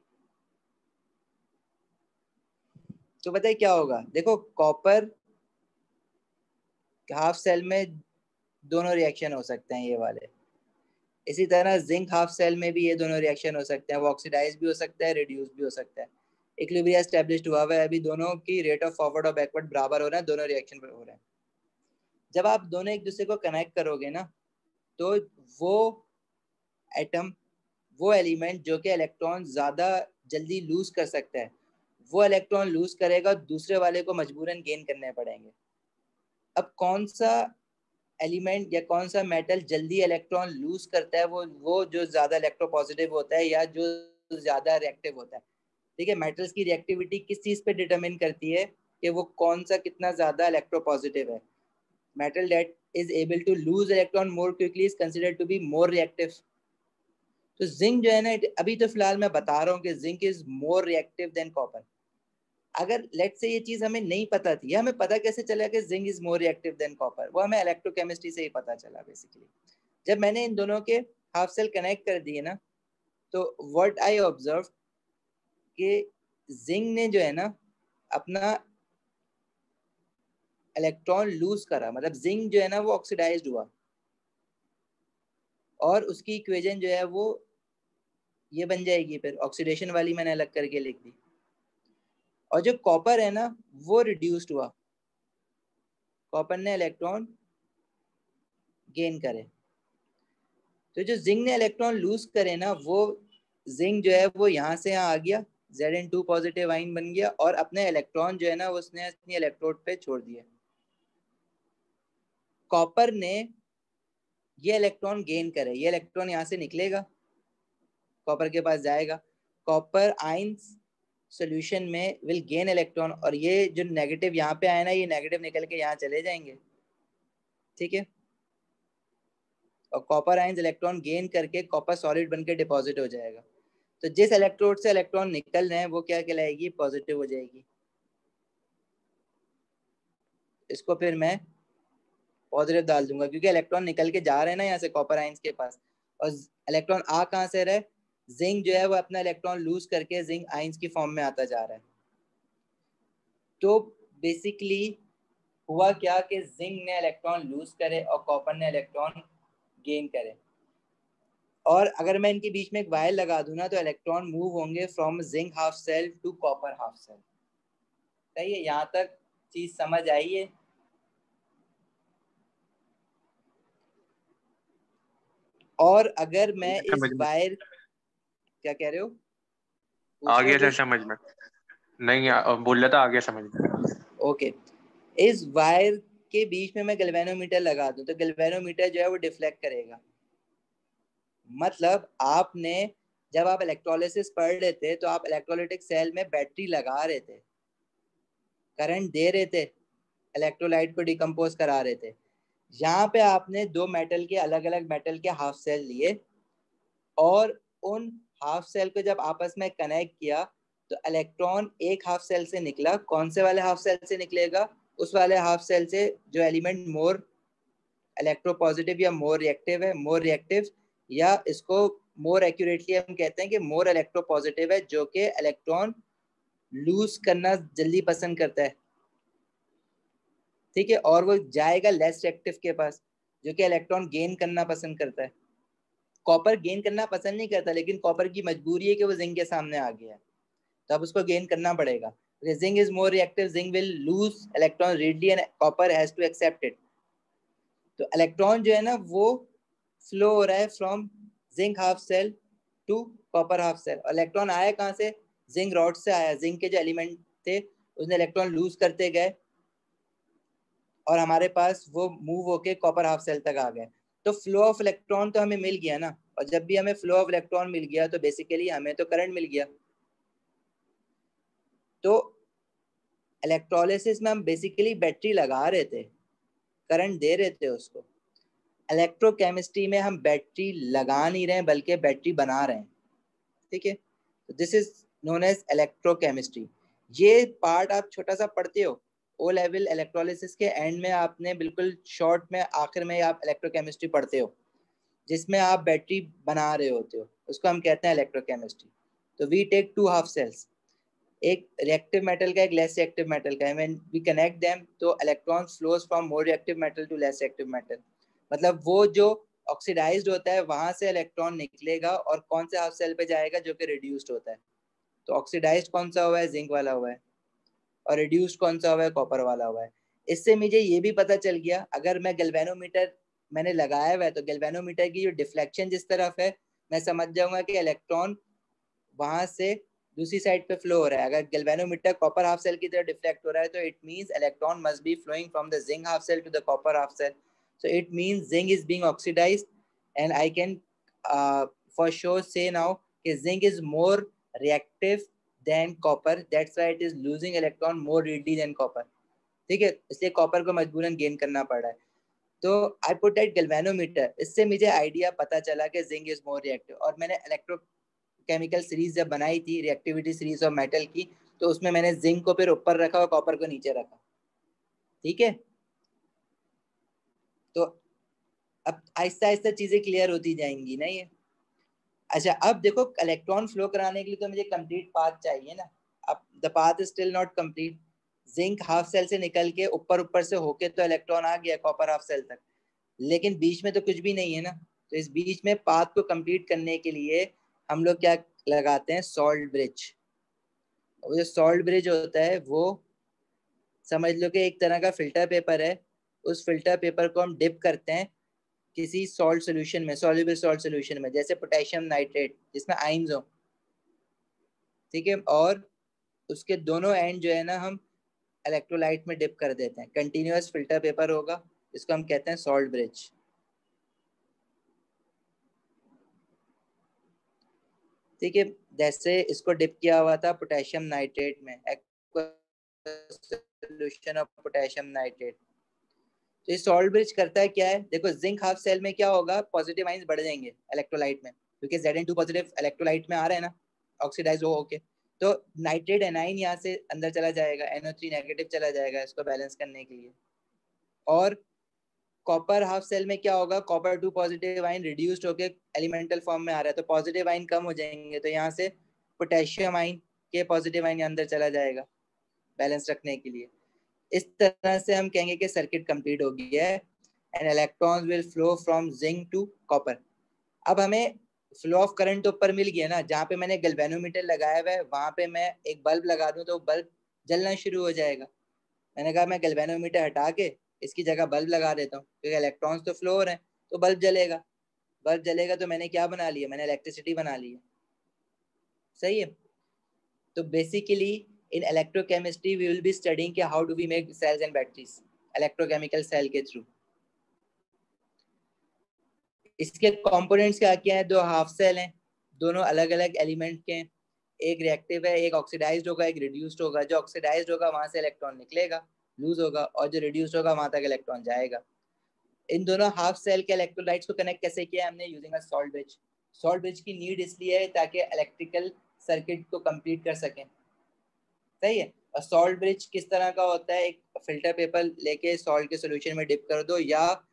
तो बताइए क्या होगा। देखो कॉपर हाफ सेल में दोनों रिएक्शन हो सकते हैं ये वाले, इसी तरह जिंक हाफ सेल में भी ये दोनों रिएक्शन हो सकते हैं। वो ऑक्सीडाइज भी हो सकता है, रिड्यूस भी हो सकता है। इक्विलिब्रियम एस्टैब्लिश्ड हुआ है, अभी दोनों की रेट ऑफ फॉरवर्ड और बैकवर्ड बराबर हो रहा है, दोनों रिएक्शन हो रहे हैं। जब आप दोनों एक दूसरे को कनेक्ट करोगे ना, तो वो एटम, वो एलिमेंट जो कि इलेक्ट्रॉन ज्यादा जल्दी लूज कर सकता है, वो इलेक्ट्रॉन लूज करेगा, दूसरे वाले को मजबूरन गेन करने पड़ेंगे। अब कौन सा एलिमेंट या कौन सा मेटल जल्दी इलेक्ट्रॉन लूज करता है, वो जो ज्यादा इलेक्ट्रोपॉजिटिव होता है या जो ज्यादा रिएक्टिव होता है। ठीक है, मेटल्स की रिएक्टिविटी किस चीज पे डिटरमिन करती है कि वो कौन सा कितना ज्यादा इलेक्ट्रोपॉजिटिव है। Metal that is able to lose electron more quickly is considered to be more reactive. तो जिंक जो है ना, अभी तो फिलहाल मैं बता रहा हूँ कि zinc is more reactive than copper. अगर लेट्स से ये चीज हमें नहीं पता थी, हमें पता कैसे चला कि zinc is more reactive than copper, वो हमें इलेक्ट्रोकेमिस्ट्री से ही पता चला बेसिकली। जब मैंने इन दोनों के हाफ सेल कनेक्ट कर दिए ना, तो व्हाट आई ऑब्जर्व कि जिंक ने जो है ना अपना इलेक्ट्रॉन लूज करा, मतलब जिंक जो है ना वो ऑक्सीडाइज्ड हुआ और उसकी इक्वेशन जो है वो ये बन जाएगी, फिर ऑक्सीडेशन वाली मैंने अलग करके लिख दी। और जो कॉपर है ना वो रिड्यूस्ड हुआ, कॉपर ने इलेक्ट्रॉन गेन करे। तो जो जिंक ने इलेक्ट्रॉन लूज करे ना, वो जिंक जो है वो यहाँ से यहाँ आ गया, Zn2 पॉजिटिव आइन बन गया और अपने इलेक्ट्रॉन जो है ना उसने अपनी इलेक्ट्रोड पे छोड़ दिया। कॉपर ने ये इलेक्ट्रॉन गेन करे, ये इलेक्ट्रॉन यहाँ से निकलेगा, कॉपर के पास जाएगा, कॉपर आइंस सॉल्यूशन में विल गेन इलेक्ट्रॉन, और ये जो नेगेटिव यहाँ पे आए ना, ये नेगेटिव निकल के यहाँ चले जाएंगे। ठीक है, और कॉपर आइंस इलेक्ट्रॉन गेन करके कॉपर सॉलिड बनके डिपॉजिट हो जाएगा। तो जिस इलेक्ट्रोड से इलेक्ट्रॉन निकल रहे हैं वो क्या कहलाएगी, पॉजिटिव हो जाएगी। इसको फिर मैं पॉजिटिव डाल दूंगा क्योंकि इलेक्ट्रॉन निकल के जा रहे हैं ना यहाँ से कॉपर आइंस के पास, और इलेक्ट्रॉन आ कहाँ से रहे, जिंक जो है वो अपना इलेक्ट्रॉन लूज करके जिंक आइंस की फॉर्म में आता जा रहा है। तो बेसिकली हुआ क्या कि जिंक ने इलेक्ट्रॉन लूज करे और कॉपर ने इलेक्ट्रॉन गेन करे। और अगर मैं इनके बीच में एक वायर लगा दूं ना, तो इलेक्ट्रॉन मूव होंगे from zinc half cell to copper half cell. सही है, यहाँ तक चीज समझ आई है। और अगर मैं इस वायर, क्या कह रहे हो, आ गया सर समझ में, नहीं बोल रहा था, आ गया समझ में। ओके, इस वायर के बीच में मैं गैल्वेनोमीटर लगा दूं तो गैल्वेनोमीटर जो है वो डिफ्लेक्ट करेगा। मतलब आपने जब आप इलेक्ट्रोलिसिस पढ़ रहे थे तो आप इलेक्ट्रोलाइटिक सेल में बैटरी लगा रहे थे, करंट दे रहे थे, इलेक्ट्रोलाइट को डिकम्पोज करा रहे थे। यहाँ पे आपने दो मेटल के, अलग अलग मेटल के हाफ सेल लिए और उन हाफ सेल को जब आपस में कनेक्ट किया तो इलेक्ट्रॉन एक हाफ सेल से निकला। कौन से वाले हाफ सेल से निकलेगा, उस वाले हाफ सेल से जो एलिमेंट मोर इलेक्ट्रोपॉजिटिव या मोर रिएक्टिव है, मोर रिएक्टिव, या इसको मोर एक्यूरेटली हम कहते हैं कि मोर इलेक्ट्रोपॉजिटिव है, जो कि इलेक्ट्रॉन लूज करना जल्दी पसंद करता है। ठीक है, और वो जाएगा लेस रिएक्टिव के पास जो कि इलेक्ट्रॉन गेन करना पसंद करता है। कॉपर गेन करना पसंद नहीं करता, लेकिन कॉपर की मजबूरी है कि वो जिंक के सामने आ गया है, तो अब उसको गेन करना पड़ेगा। Zinc is more reactive, zinc will lose electron readily and copper has to accept it. तो इलेक्ट्रॉन जो है ना वो फ्लो हो रहा है from zinc half cell to copper half cell, और इलेक्ट्रॉन आया कहाँ से? जिंक रॉड से आया, जिंक के जो एलिमेंट थे उसने इलेक्ट्रॉन लूज करते गए और हमारे पास वो मूव होके कॉपर हाफ सेल तक आ गए। तो फ्लो ऑफ इलेक्ट्रॉन तो हमें मिल गया ना, और जब भी हमें फ्लो ऑफ इलेक्ट्रॉन मिल गया तो बेसिकली हमें तो करंट मिल गया। तो इलेक्ट्रोलिसिस में हम बेसिकली बैटरी लगा रहे थे, करंट दे रहे थे उसको। इलेक्ट्रोकेमिस्ट्री में हम बैटरी लगा नहीं रहे हैं बल्कि बैटरी बना रहे हैं, ठीक है। तो this is known as electrochemistry. ये पार्ट आप छोटा सा पढ़ते हो ओ लेवल इलेक्ट्रोलिसिस के एंड में, आपने बिल्कुल शॉर्ट में आखिर में आप इलेक्ट्रोकेमिस्ट्री पढ़ते हो जिसमें आप बैटरी बना रहे होते हो, उसको हम कहते हैं इलेक्ट्रोकेमिस्ट्री। तो we take two half cells, एक रिएक्टिव मेटल का एक लेस रिएक्टिव मेटल का, व्हेन वी कनेक्ट देम तो electrons flows from more reactive metal to less reactive metal. मतलब वो जो ऑक्सीडाइज्ड होता है वहां से इलेक्ट्रॉन निकलेगा और कौन से हाफ सेल पे जाएगा जो कि रिड्यूस्ड होता है। तो ऑक्सीडाइज्ड कौन सा हुआ है? जिंक वाला हुआ है, और रिड्यूस्ड कौन सा हुआ है? कॉपर वाला हुआ है। इससे मुझे ये भी पता चल गया, अगर मैं गैल्वेनोमीटर मैंने लगाया हुआ है तो गैल्वेनोमीटर की जो डिफ्लेक्शन जिस तरफ है मैं समझ जाऊंगा कि इलेक्ट्रॉन वहां से दूसरी साइड पे फ्लो हो रहा है। अगर गैल्वेनोमीटर कॉपर हाफ सेल की तरफ डिफ्लेक्ट हो रहा है तो it means electron must be flowing from the zinc half cell to the copper half cell, so it means zinc is being oxidized, and I can for sure say now that zinc is more reactive than copper, that's why it is losing electron more readily than copper, ठीक है। इसलिए कॉपर को मजबूरन गेन करना पड़ रहा है। तो आई पुट एट गैल्वेनोमीटर, इससे मुझे आइडिया पता चला कि जिंक इज मोर रिएक्टिव। और मैंने इलेक्ट्रोकेमिकल सीरीज जब बनाई थी रिएक्टिविटी सीरीज ऑफ मेटल की, तो उसमें मैंने जिंक को फिर ऊपर रखा और कॉपर को नीचे रखा, ठीक है। तो अब आहिस्ता आहिस्ता चीजें क्लियर होती जाएंगी ना ये। अच्छा, अब देखो इलेक्ट्रॉन फ्लो कराने के लिए तो मुझे कंप्लीट पाथ चाहिए ना। अब the path is still not complete. Zinc half cell से निकल के ऊपर से होके तो इलेक्ट्रॉन आ गया कॉपर हाफ सेल तक, लेकिन बीच में तो कुछ भी नहीं है ना। तो इस बीच में पाथ को कंप्लीट करने के लिए हम लोग क्या लगाते हैं? Salt bridge. और जो सॉल्ट ब्रिज होता है वो समझ लो कि एक तरह का फिल्टर पेपर है। उस फिल्टर पेपर को हम डिप करते हैं किसी सॉल्ट सोल्यूशन में, सॉल्युबल सॉल्ट सोल्यूशन में, जैसे पोटेशियम नाइट्रेट जिसमें आयंस हो, ठीक है। और उसके दोनों एंड जो है ना हम इलेक्ट्रोलाइट में डिप कर देते हैं। कंटिन्यूअस फिल्टर पेपर होगा, इसको हम कहते हैं सॉल्ट ब्रिज, ठीक है। जैसे इसको डिप किया हुआ था पोटेशियम नाइट्रेट में, सोल्यूशन ऑफ पोटेशियम नाइट्रेट। तो ये सॉल्ट ब्रिज करता है क्या है? देखो जिंक हाफ सेल में क्या होगा? पॉजिटिव आयंस बढ़ जाएंगे इलेक्ट्रोलाइट में, क्योंकि Zn2 पॉजिटिव इलेक्ट्रोलाइट में आ रहा है ना ऑक्सीडाइज हो होके। तो नाइट्रेट एनाइन यहाँ से अंदर चला जाएगा, NO3 नेगेटिव चला जाएगा इसको बैलेंस करने के लिए। और कॉपर हाफ सेल में क्या होगा? कॉपर 2 पॉजिटिव आयन रिड्यूस्ड होके एलिमेंटल फॉर्म में आ रहा है, तो पॉजिटिव आयन कम हो जाएंगे, तो यहाँ से पोटेशियम आयन के पॉजिटिव आयन अंदर चला जाएगा बैलेंस रखने के लिए। इस तरह से हम कहेंगे कि सर्किट कंप्लीट हो गया है and electrons will flow from zinc to copper. अब हमें फ्लो ऑफ करंट तो ऊपर मिल गया ना, जहाँ पे मैंने गैल्वेनोमीटर लगाया हुआ है वहां पे मैं एक बल्ब लगा दूं तो बल्ब जलना शुरू हो जाएगा। मैंने कहा मैं गैल्वेनोमीटर हटा के इसकी जगह बल्ब लगा देता हूँ, क्योंकि इलेक्ट्रॉन्स तो फ्लो हो रहे हैं तो बल्ब जलेगा। बल्ब जलेगा तो मैंने क्या बना लिया? मैंने इलेक्ट्रिसिटी बना ली है, सही है। तो basically in electrochemistry we will be studying कि how do we make cells and batteries electrochemical cell के थ्रू। इसके कंपोनेंट्स क्या क्या है? दो हाफ सेल हैं, दोनों अलग अलग एलिमेंट के हैं। एक रिएक्टिव है, एक ऑक्सीडाइज्ड होगा, एक रिड्यूस्ड होगा। जो ऑक्सीडाइज्ड होगा वहां से इलेक्ट्रॉन निकलेगा, लूज होगा, और जो रिड्यूस्ड होगा वहां तक इलेक्ट्रॉन जाएगा। इन दोनों हाफ सेल के इलेक्ट्रोलाइट्स को कनेक्ट कैसे किया हमने? Using a salt bridge. Salt bridge की नीड इसलिए है ताकि इलेक्ट्रिकल सर्किट को कंप्लीट कर सकें, सही है। और सॉल्ट ब्रिज किस तरह का होता है? एक फिल्टर पेपर लेके सॉल्ट के सॉल्यूशन में डिप कर दो, या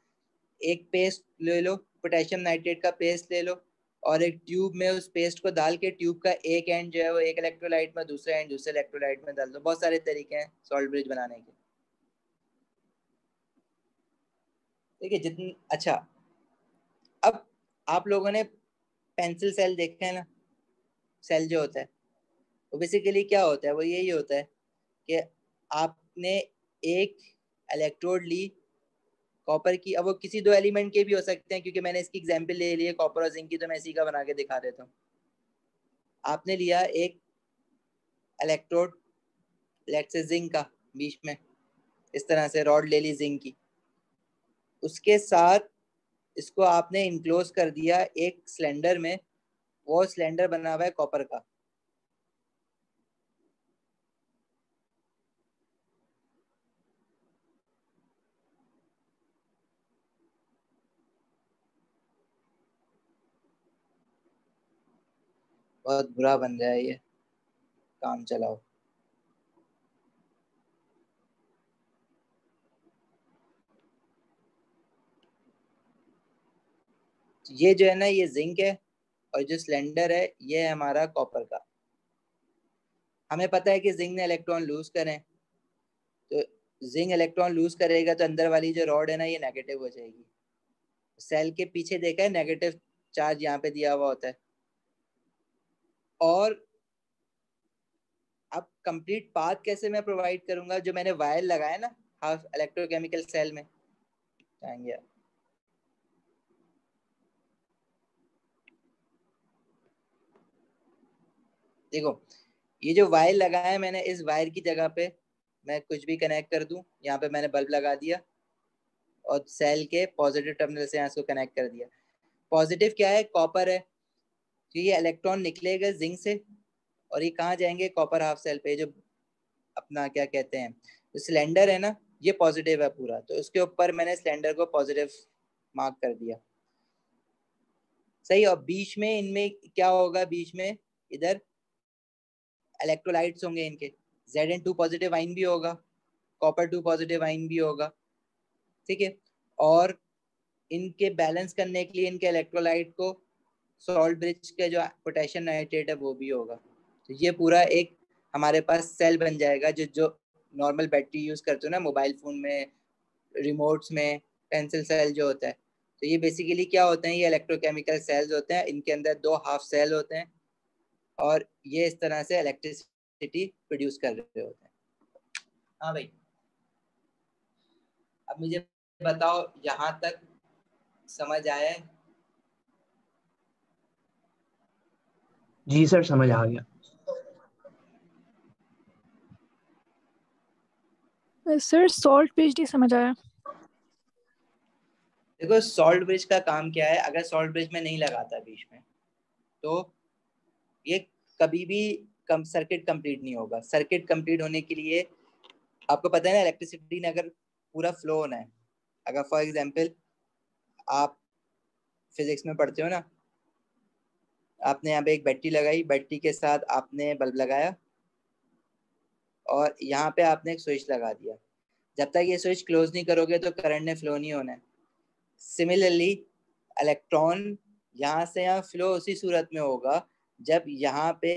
एक पेस्ट ले लो, पोटेशियम नाइट्रेट का पेस्ट ले लो, और एक ट्यूब में उस पेस्ट को डाल के ट्यूब का एक एंड जो है वो एक इलेक्ट्रोलाइट में, दूसरा एंड दूसरे इलेक्ट्रोलाइट में डाल दो। बहुत सारे तरीके हैं सॉल्ट ब्रिज बनाने के, ठीक है। जितनी अच्छा, अब आप लोगों ने पेंसिल सेल देखा है ना? सेल जो होता है वो बेसिकली क्या होता है? वो यही होता है कि आपने एक इलेक्ट्रोड ली कॉपर की, अब वो किसी दो एलिमेंट के भी हो सकते हैं, क्योंकि मैंने इसकी एग्जांपल ले ली है कॉपर और जिंक की, तो मैं इसी का बना के दिखा देता हूँ। आपने लिया एक इलेक्ट्रोड लेट्स से जिंक का, बीच में इस तरह से रॉड ले ली जिंक की, उसके साथ इसको आपने इनक्लोज कर दिया एक सिलेंडर में, वो सिलेंडर बना हुआ है कॉपर का। बहुत बुरा बन रहा है ये, काम चलाओ। ये जो है ना, ये जिंक है, और जो सिलेंडर है ये है हमारा कॉपर का। हमें पता है कि जिंक ने इलेक्ट्रॉन लूज करें, तो जिंक इलेक्ट्रॉन लूज करेगा तो अंदर वाली जो रॉड है ना, ये नेगेटिव हो जाएगी। सेल के पीछे देखा है, नेगेटिव चार्ज यहाँ पे दिया हुआ होता है। और अब कंप्लीट पाथ कैसे मैं प्रोवाइड करूंगा, जो मैंने वायर लगाया ना हाफ इलेक्ट्रोकेमिकल सेल में, जाएंगे देखो, ये जो वायर लगाया है मैंने, इस वायर की जगह पे मैं कुछ भी कनेक्ट कर दूं। यहाँ पे मैंने बल्ब लगा दिया और सेल के पॉजिटिव टर्मिनल से यहाँ इसको कनेक्ट कर दिया। पॉजिटिव क्या है, कॉपर है, तो ये इलेक्ट्रॉन निकलेगा जिंक से और ये कहाँ जाएंगे, कॉपर हाफ सेल पे। जो अपना क्या कहते हैं, तो सिलेंडर है ना, ये पॉजिटिव है पूरा, तो उसके ऊपर मैंने सिलेंडर को पॉजिटिव मार्क कर दिया। सही। और बीच में इनमें क्या होगा, बीच में इधर इलेक्ट्रोलाइट्स होंगे इनके, Zn2 पॉजिटिव आइन भी होगा, कॉपर 2 पॉजिटिव आइन भी होगा, ठीक है। और इनके बैलेंस करने के लिए इनके इलेक्ट्रोलाइट को सॉल्ट ब्रिज के जो पोटेशियम नाइट्रेट है वो भी होगा। तो ये पूरा एक हमारे पास सेल बन जाएगा, जो नॉर्मल बैटरी यूज करते हो ना मोबाइल फोन में, रिमोट्स में, पेंसिल सेल जो होता है। तो ये बेसिकली क्या होते हैं, ये इलेक्ट्रोकेमिकल सेल्स होते हैं, इनके अंदर दो हाफ सेल होते हैं और ये इस तरह से इलेक्ट्रिसिटी प्रोड्यूस कर रहे होते हैं। हाँ भाई, अब मुझे बताओ यहाँ तक समझ आया है? जी सर, समझ आ गया। सर सॉल्ट ब्रिज नहीं समझ आया। देखो, सॉल्ट ब्रिज का काम क्या है, अगर सॉल्ट ब्रिज में नहीं लगाता बीच में, तो ये कभी भी सर्किट कंप्लीट नहीं होगा। सर्किट कंप्लीट होने के लिए आपको पता है ना, इलेक्ट्रिसिटी ने अगर पूरा फ्लो होना है, अगर फॉर एग्जांपल आप फिजिक्स में पढ़ते हो ना, आपने यहाँ पे एक बैटरी लगाई, बैटरी के साथ आपने बल्ब लगाया और यहाँ पे आपने एक स्विच लगा दिया। जब तक ये स्विच क्लोज नहीं करोगे तो करंट ने फ्लो नहीं होना है। सिमिलरली इलेक्ट्रॉन यहाँ से यहाँ फ्लो उसी सूरत में होगा जब यहाँ पे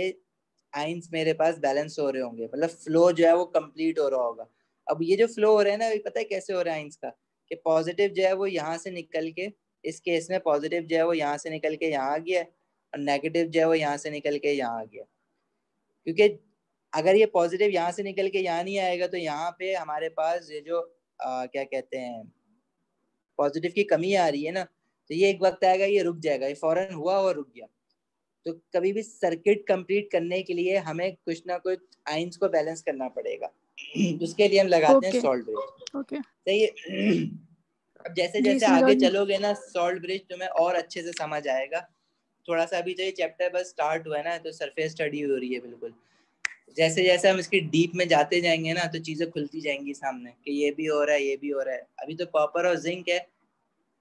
आइंस मेरे पास बैलेंस हो रहे होंगे, मतलब फ्लो जो है वो कंप्लीट हो रहा होगा। अब ये जो फ्लो हो रहा है ना, पता है कैसे हो रहा है आइंस का, कि पॉजिटिव जो है वो यहाँ से निकल के, इस केस में पॉजिटिव जो है वो यहाँ से निकल के यहाँ आ गया और नेगेटिव जो है वो यहाँ से निकल के यहाँ आ गया। क्योंकि अगर ये पॉजिटिव यहाँ से निकल के यहाँ नहीं आएगा तो यहाँ पे हमारे पास ये जो क्या कहते हैं, पॉजिटिव की कमी आ रही है ना, तो ये एक वक्त आएगा ये रुक जाएगा, ये फौरन हुआ और रुक गया। तो कभी भी सर्किट कंप्लीट करने के लिए हमें कुछ ना कुछ आइंस को बैलेंस करना पड़ेगा। उसके लिए हम लगाते हैं सॉल्ट ब्रिज। ओके, सही है। अब जैसे जैसे आगे चलोगे ना, सॉल्ट ब्रिज तुम्हें और अच्छे से समझ आएगा। थोड़ा सा अभी तो ये चैप्टर बस स्टार्ट हुआ है ना, तो सरफेस स्टडी हो रही है बिल्कुल। जैसे जैसे हम इसकी डीप में जाते जाएंगे ना, तो चीजें खुलती जाएंगी सामने कि ये भी हो रहा है, ये भी हो रहा है। अभी तो कॉपर और जिंक है,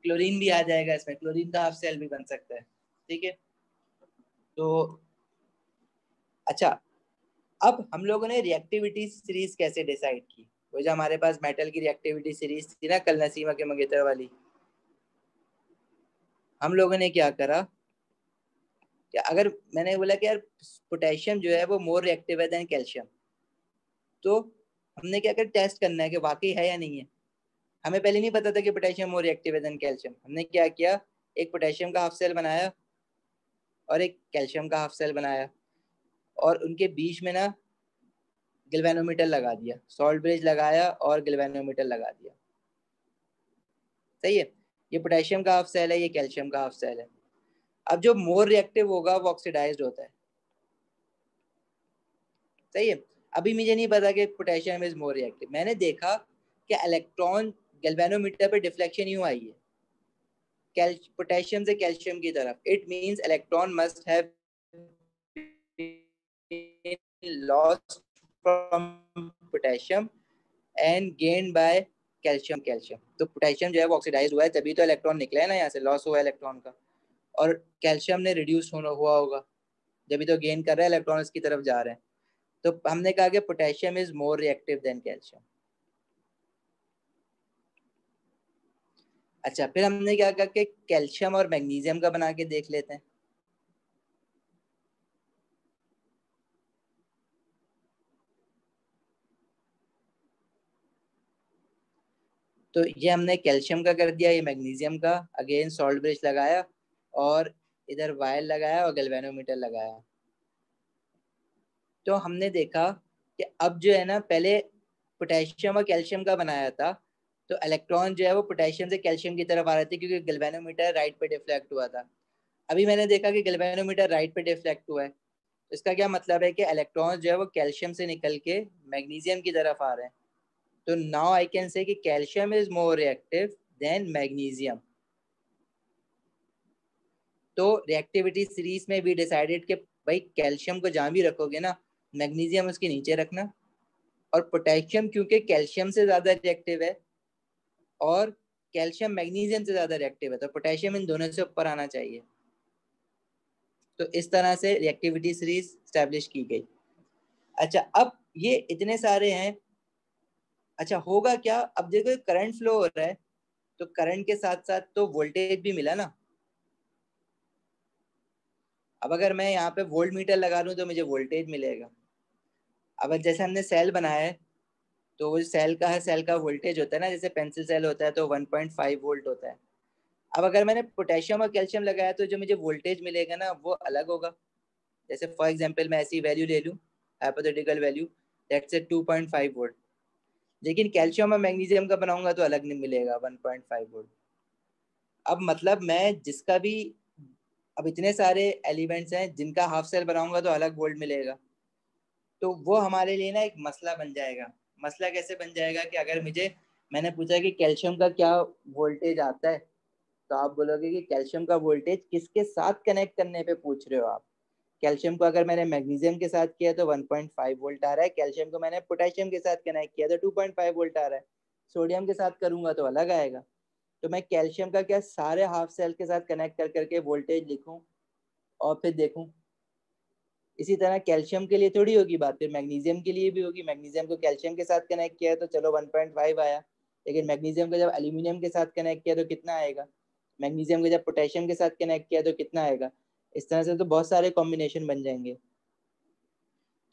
क्लोरीन भी आ जाएगा इसमें, क्लोरीन का हाफ सेल भी बन सकता है, ठीक है। तो अच्छा, अब हम लोगों ने रिएक्टिविटी सीरीज कैसे डिसाइड की, वो जो हमारे पास मेटल की रिएक्टिविटी सीरीज थी ना कल नसीमा के मंगेतर वाली, हम लोगों ने क्या करा कि अगर मैंने बोला कि यार पोटेशियम जो है वो मोर रिएक्टिव है देन कैल्शियम, तो हमने क्या कर टेस्ट करना है कि वाकई है या नहीं है। हमें पहले नहीं पता था कि पोटेशियम मोर रिएक्टिव है देन कैल्शियम। हमने क्या किया, एक पोटेशियम का हाफ सेल बनाया और एक कैल्शियम का हाफ सेल बनाया और उनके बीच में ना गैल्वेनोमीटर लगा दिया, सॉल्ट ब्रिज लगाया और गैल्वेनोमीटर लगा दिया। सही है, ये पोटेशियम का हाफ सेल है, ये कैल्शियम का हाफ सेल है। अब जो मोर रिएक्टिव होगा वो ऑक्सीडाइज्ड होता है। सही है, अभी मुझे नहीं पता कि पोटेशियम इज मोर रिएक्टिव। मैंने देखा कि इलेक्ट्रॉन गैल्वेनोमीटर पे डिफ्लेक्शन यूं आई है पोटेशियम से कैल्शियम की तरफ। It means electron must have lost from potassium and gained by calcium. तो पोटेशियम जो है वो ऑक्सीडाइज हुआ है, तभी तो इलेक्ट्रॉन निकला है ना, यहाँ से लॉस हुआ है इलेक्ट्रॉन का, और कैल्शियम ने रिड्यूस हुआ होगा, जब तो गेन कर रहा है इलेक्ट्रॉन इसकी तरफ जा रहे हैं। तो हमने कहा कि potassium is more reactive then calcium. अच्छा, फिर हमने क्या कहा कि कैल्शियम और मैग्नीशियम का बना के देख लेते हैं। तो ये हमने कैल्शियम का कर दिया, ये मैग्नीशियम का, अगेन सॉल्ट ब्रिज लगाया और इधर वायर लगाया और गैल्वेनोमीटर लगाया। तो हमने देखा कि अब जो है ना, पहले पोटेशियम और कैल्शियम का बनाया था, तो इलेक्ट्रॉन जो है वो पोटेशियम से कैल्शियम की तरफ आ रहे थे क्योंकि गैल्वेनोमीटर राइट पे डिफ्लेक्ट हुआ था। अभी मैंने देखा कि गैल्वेनोमीटर राइट पे डिफ्लेक्ट हुआ है, तो इसका क्या मतलब है कि इलेक्ट्रॉन जो है वो कैल्शियम से निकल के मैग्नीशियम की तरफ आ रहे हैं। तो नाउ आई कैन से कि calcium is more reactive then magnesium. तो रिएक्टिविटी सीरीज में भी डिसाइडेड कि भाई कैल्शियम को जहां भी रखोगे ना, मैग्नीशियम उसके नीचे रखना, और पोटेशियम क्योंकि कैल्शियम से ज्यादा रिएक्टिव है और कैल्शियम मैग्नीशियम से ज्यादा रिएक्टिव है, तो पोटेशियम इन दोनों से ऊपर आना चाहिए। तो इस तरह से रिएक्टिविटी सीरीज स्टैब्लिश की गई। अच्छा, अब ये इतने सारे हैं। अच्छा, होगा क्या, अब देखो करंट फ्लो हो रहा है, तो करंट के साथ साथ तो वोल्टेज भी मिला ना। अब अगर मैं यहाँ पे वोल्ट मीटर लगा दूं तो मुझे वोल्टेज मिलेगा। अब जैसे हमने सेल बनाया है, तो वो सेल का है, सेल का वोल्टेज होता है ना, जैसे पेंसिल सेल होता है तो 1.5 वोल्ट होता है। अब अगर मैंने पोटेशियम और कैल्शियम लगाया तो जो मुझे वोल्टेज मिलेगा ना वो अलग होगा। जैसे फॉर एग्जांपल मैं ऐसी वैल्यू ले लूँ, hypothetical value, that's a 2.5 volt, लेकिन कैल्शियम और मैग्नीशियम का बनाऊंगा तो अलग नहीं मिलेगा, 1.5 वोल्ट। अब मतलब मैं जिसका भी, अब इतने सारे एलिमेंट्स हैं जिनका हाफ सेल बनाऊंगा तो अलग वोल्ट मिलेगा। तो वो हमारे लिए ना एक मसला बन जाएगा। मसला कैसे बन जाएगा कि अगर मैंने पूछा कि कैल्शियम का क्या वोल्टेज आता है, तो आप बोलोगे कि कैल्शियम का वोल्टेज किसके साथ कनेक्ट करने पे पूछ रहे हो आप। कैल्शियम को अगर मैंने मैग्नीशियम के साथ किया तो 1.5 वोल्ट आ रहा है, कैल्शियम को मैंने पोटेशियम के साथ कनेक्ट किया तो 2.5 वोल्ट आ रहा है, सोडियम के साथ करूंगा तो अलग आएगा। तो मैं कैल्शियम का क्या सारे हाफ सेल के साथ कनेक्ट कर करके वोल्टेज लिखूं और फिर देखूं। इसी तरह कैल्शियम के लिए थोड़ी होगी बात, फिर मैग्नीशियम के लिए भी होगी। मैग्नीशियम को कैल्शियम के साथ कनेक्ट किया तो चलो 1.5 आया, लेकिन मैग्नीशियम को जब एल्यूमिनियम के साथ कनेक्ट किया तो कितना आएगा, मैग्नीशियम को जब पोटेशियम के साथ कनेक्ट किया तो कितना आएगा। इस तरह से तो बहुत सारे कॉम्बिनेशन बन जाएंगे।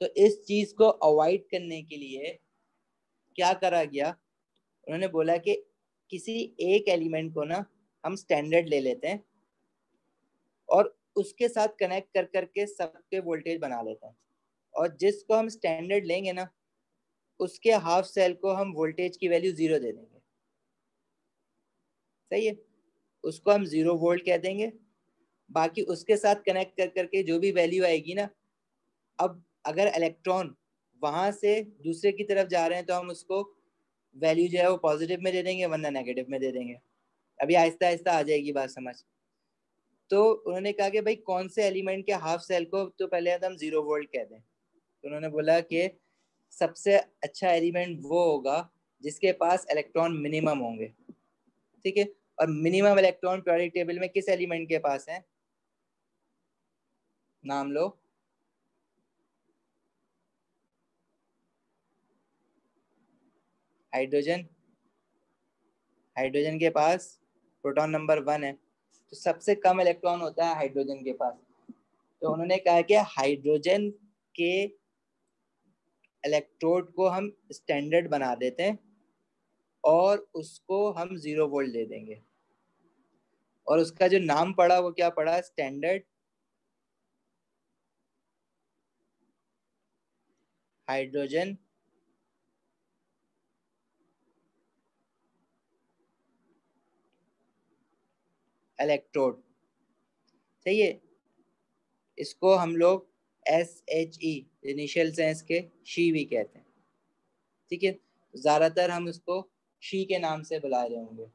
तो इस चीज को अवॉइड करने के लिए क्या करा गया, उन्होंने बोला कि किसी एक एलिमेंट को ना हम स्टैंडर्ड ले लेते हैं और उसके साथ कनेक्ट कर करके सबके वोल्टेज बना लेते हैं, और जिसको हम स्टैंडर्ड लेंगे ना उसके हाफ सेल को हम वोल्टेज की वैल्यू 0 दे देंगे। सही है, उसको हम 0 वोल्ट कह देंगे। बाकी उसके साथ कनेक्ट कर करके जो भी वैल्यू आएगी ना, अब अगर इलेक्ट्रॉन वहां से दूसरे की तरफ जा रहे हैं तो हम उसको वैल्यू जो है वो पॉजिटिव में दे देंगे वरना नेगेटिव में दे देंगे। अभी आहिस्ता आहिस्ता आ जाएगी बात समझ। तो उन्होंने कहा कि भाई कौन से एलिमेंट के हाफ सेल को तो पहले तो हम 0 वोल्ट कह दें। तो उन्होंने बोला कि सबसे अच्छा एलिमेंट वो होगा जिसके पास इलेक्ट्रॉन मिनिमम होंगे। ठीक है, और मिनिमम इलेक्ट्रॉन पीरियोडिक टेबल में किस एलिमेंट के पास है, नाम लो। हाइड्रोजन, हाइड्रोजन के पास प्रोटॉन नंबर 1 है, तो सबसे कम इलेक्ट्रॉन होता है हाइड्रोजन के पास। तो उन्होंने कहा कि हाइड्रोजन के इलेक्ट्रोड को हम स्टैंडर्ड बना देते हैं और उसको हम 0 वोल्ट दे देंगे, और उसका जो नाम पड़ा वो क्या पड़ा, स्टैंडर्ड हाइड्रोजन इलेक्ट्रोड, सही है। इसको हम लोग SHE इनिशियल से इसके शी भी कहते हैं, ठीक है। ज्यादातर हम उसको शी के नाम से बुला रहे होंगे।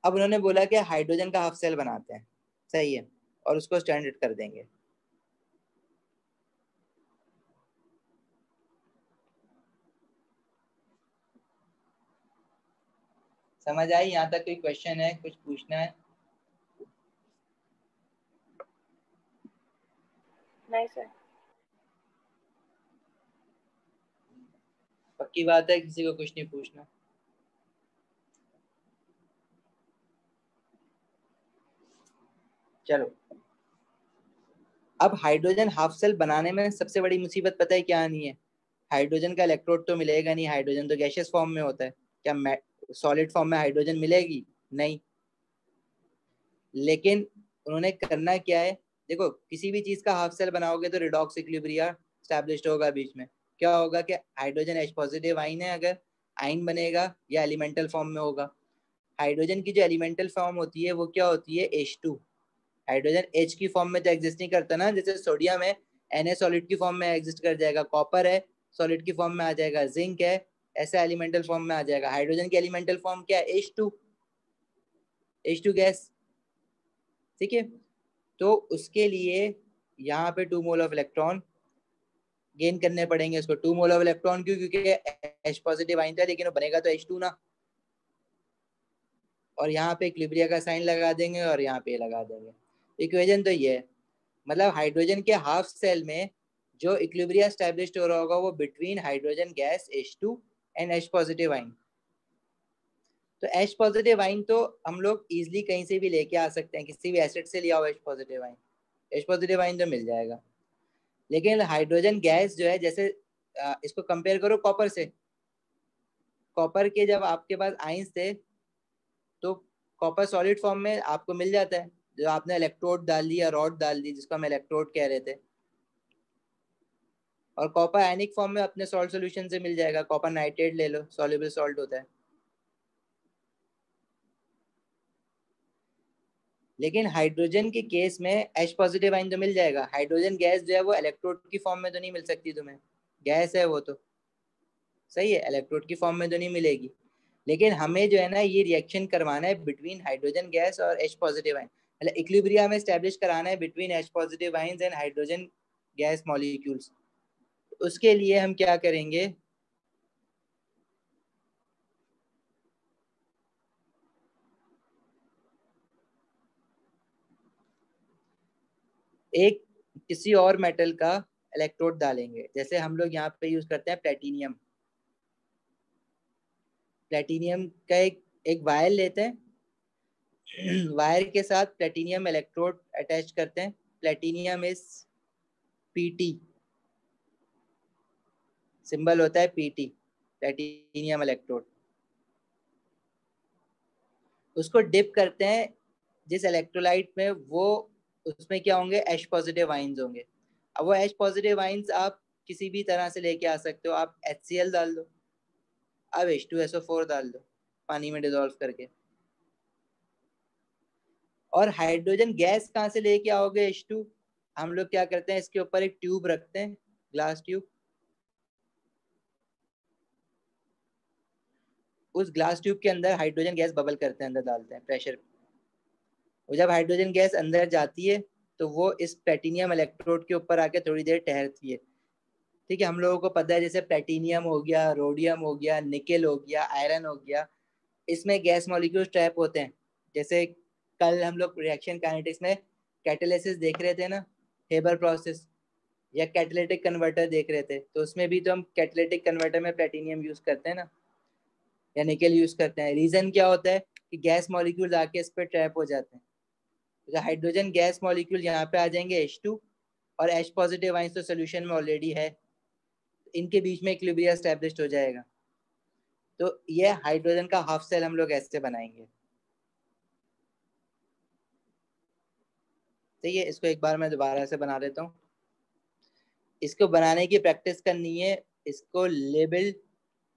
अब उन्होंने बोला कि हाइड्रोजन का हाफ सेल बनाते हैं, सही है, और उसको स्टैंडर्ड कर देंगे। समझ आई? यहाँ तक कोई क्वेश्चन है, कुछ पूछना है? नहीं सर। पक्की बात है, किसी को कुछ नहीं पूछना? चलो, अब हाइड्रोजन हाफ सेल बनाने में सबसे बड़ी मुसीबत पता है क्या आनी है? हाइड्रोजन का इलेक्ट्रोड तो मिलेगा नहीं, हाइड्रोजन तो गैसियस फॉर्म में होता है। क्या सॉलिड फॉर्म में हाइड्रोजन मिलेगी? नहीं। लेकिन उन्होंने करना क्या है, देखो किसी भी चीज का हाफ सेल बनाओगे तो रिडॉक्स इक्विलिब्रिया स्टैब्लिश्ड होगा बीच में। क्या होगा कि हाइड्रोजन H पॉजिटिव आइन है, अगर आइन बनेगा या एलिमेंटल फॉर्म में होगा। हाइड्रोजन की जो एलिमेंटल फॉर्म होती है वो क्या होती है? H2। हाइड्रोजन H की फॉर्म में तो एग्जिस्ट नहीं करता ना, जैसे सोडियम है Na सॉलिड की फॉर्म में एग्जिस्ट कर जाएगा, कॉपर है सॉलिड की फॉर्म में आ जाएगा, जिंक है ऐसा एलिमेंटल फॉर्म में आ जाएगा। हाइड्रोजन की एलिमेंटल फॉर्म क्या है? H2 गैस, ठीक है। तो उसके लिए यहाँ पे 2 मोल ऑफ इलेक्ट्रॉन गेन करने पड़ेंगे उसको। 2 मोल ऑफ इलेक्ट्रॉन क्यों? क्योंकि H पॉजिटिव आइन था, लेकिन वो बनेगा तो H2 ना। और यहाँ पे इक्विलिब्रिया का साइन लगा देंगे और यहाँ पे लगा देंगे। इक्वेशन तो ये है, मतलब हाइड्रोजन के हाफ सेल में जो इक्विलिब्रिया स्टैब्लिश्ड हो रहा होगा वो between hydrogen gas H2 and H positive ion. तो H पॉजिटिव आइन तो हम लोग इजिली कहीं से भी लेके आ सकते हैं, किसी भी एसिड से लिया हो H positive ion, H positive ion तो मिल जाएगा। लेकिन हाइड्रोजन गैस जो है, जैसे इसको कंपेयर करो कॉपर से। कॉपर के जब आपके पास आइंस थे तो कॉपर सॉलिड फॉर्म में आपको मिल जाता है, जो आपने इलेक्ट्रोड डाल दी या रॉड डाल दी जिसको हम इलेक्ट्रोड कह रहे थे, और कॉपर आयनिक फॉर्म में अपने सॉल्ट सॉल्यूशन से मिल जाएगा। कॉपर नाइट्रेट ले लो, सॉल्युबल सॉल्ट होता है। लेकिन हाइड्रोजन के केस में H पॉजिटिव आइन तो मिल जाएगा। हाइड्रोजन गैस जो है वो इलेक्ट्रोड की फॉर्म में तो नहीं मिल सकती तुम्हें, गैस है वो तो, सही है, इलेक्ट्रोड की फॉर्म में तो नहीं मिलेगी। लेकिन हमें जो है ना ये रिएक्शन करवाना है बिटवीन हाइड्रोजन गैस और H पॉजिटिव आइन, मतलब इक्विलिब्रिया में एस्टैब्लिश कराना है between H positive ions and hydrogen gas molecules. उसके लिए हम क्या करेंगे, एक किसी और मेटल का इलेक्ट्रोड डालेंगे। जैसे हम लोग यहाँ पे यूज करते हैं प्लेटिनियम। प्लेटिनियम का एक वायर लेते हैं, वायर के साथ प्लेटिनियम इलेक्ट्रोड अटैच करते हैं। प्लेटिनियम इज Pt, सिंबल होता है Pt, प्लेटिनियम इलेक्ट्रोड। उसको डिप करते हैं जिस इलेक्ट्रोलाइट में, वो उसमें क्या होंगे? H पॉजिटिव आइंस होंगे। अब वो H पॉजिटिव आइंस आप किसी भी तरह से लेके आ सकते हो। आप HCl डाल दो, अब H2SO4 डाल दो पानी में डिसॉल्व करके। और हाइड्रोजन गैस कहाँ से लेके आओगे H2? हम लोग क्या करते हैं, इसके ऊपर एक ट्यूब रखते हैं, ग्लास ट्यूब। उस ग्लास ट्यूब के अंदर हाइड्रोजन गैस बबल करते हैं, अंदर डालते हैं प्रेशर। और जब हाइड्रोजन गैस अंदर जाती है तो वो इस प्लेटिनियम इलेक्ट्रोड के ऊपर आके थोड़ी देर ठहरती है, ठीक है। हम लोगों को पता है जैसे प्लेटिनियम हो गया, रोडियम हो गया, निकेल हो गया, आयरन हो गया, इसमें गैस मॉलिक्यूल्स ट्रैप होते हैं। जैसे कल हम लोग रिएक्शन काइनेटिक्स में कैटालिसिस देख रहे थे ना, हेबर प्रोसेस, या कैटालिटिक कन्वर्टर देख रहे थे, तो उसमें भी तो हम कैटालिटिक कन्वर्टर में प्लेटिनियम यूज करते हैं ना, या निकेल यूज करते हैं। रीजन क्या होता है कि गैस मॉलिक्यूल आके इस पर ट्रैप हो जाते हैं। तो हाइड्रोजन गैस मॉलिक्यूल यहाँ पे आ जाएंगे H2, और H पॉजिटिव आइंस तो सोल्यूशन में ऑलरेडी है, इनके बीच में इक्विलिब्रिया एस्टैब्लिश्ड हो जाएगा। तो ये हाइड्रोजन का हाफ सेल हम लोग ऐसे बनाएंगे। ठीक है, इसको एक बार मैं दोबारा से बना देता हूँ। इसको बनाने की प्रैक्टिस करनी है, इसको लेबल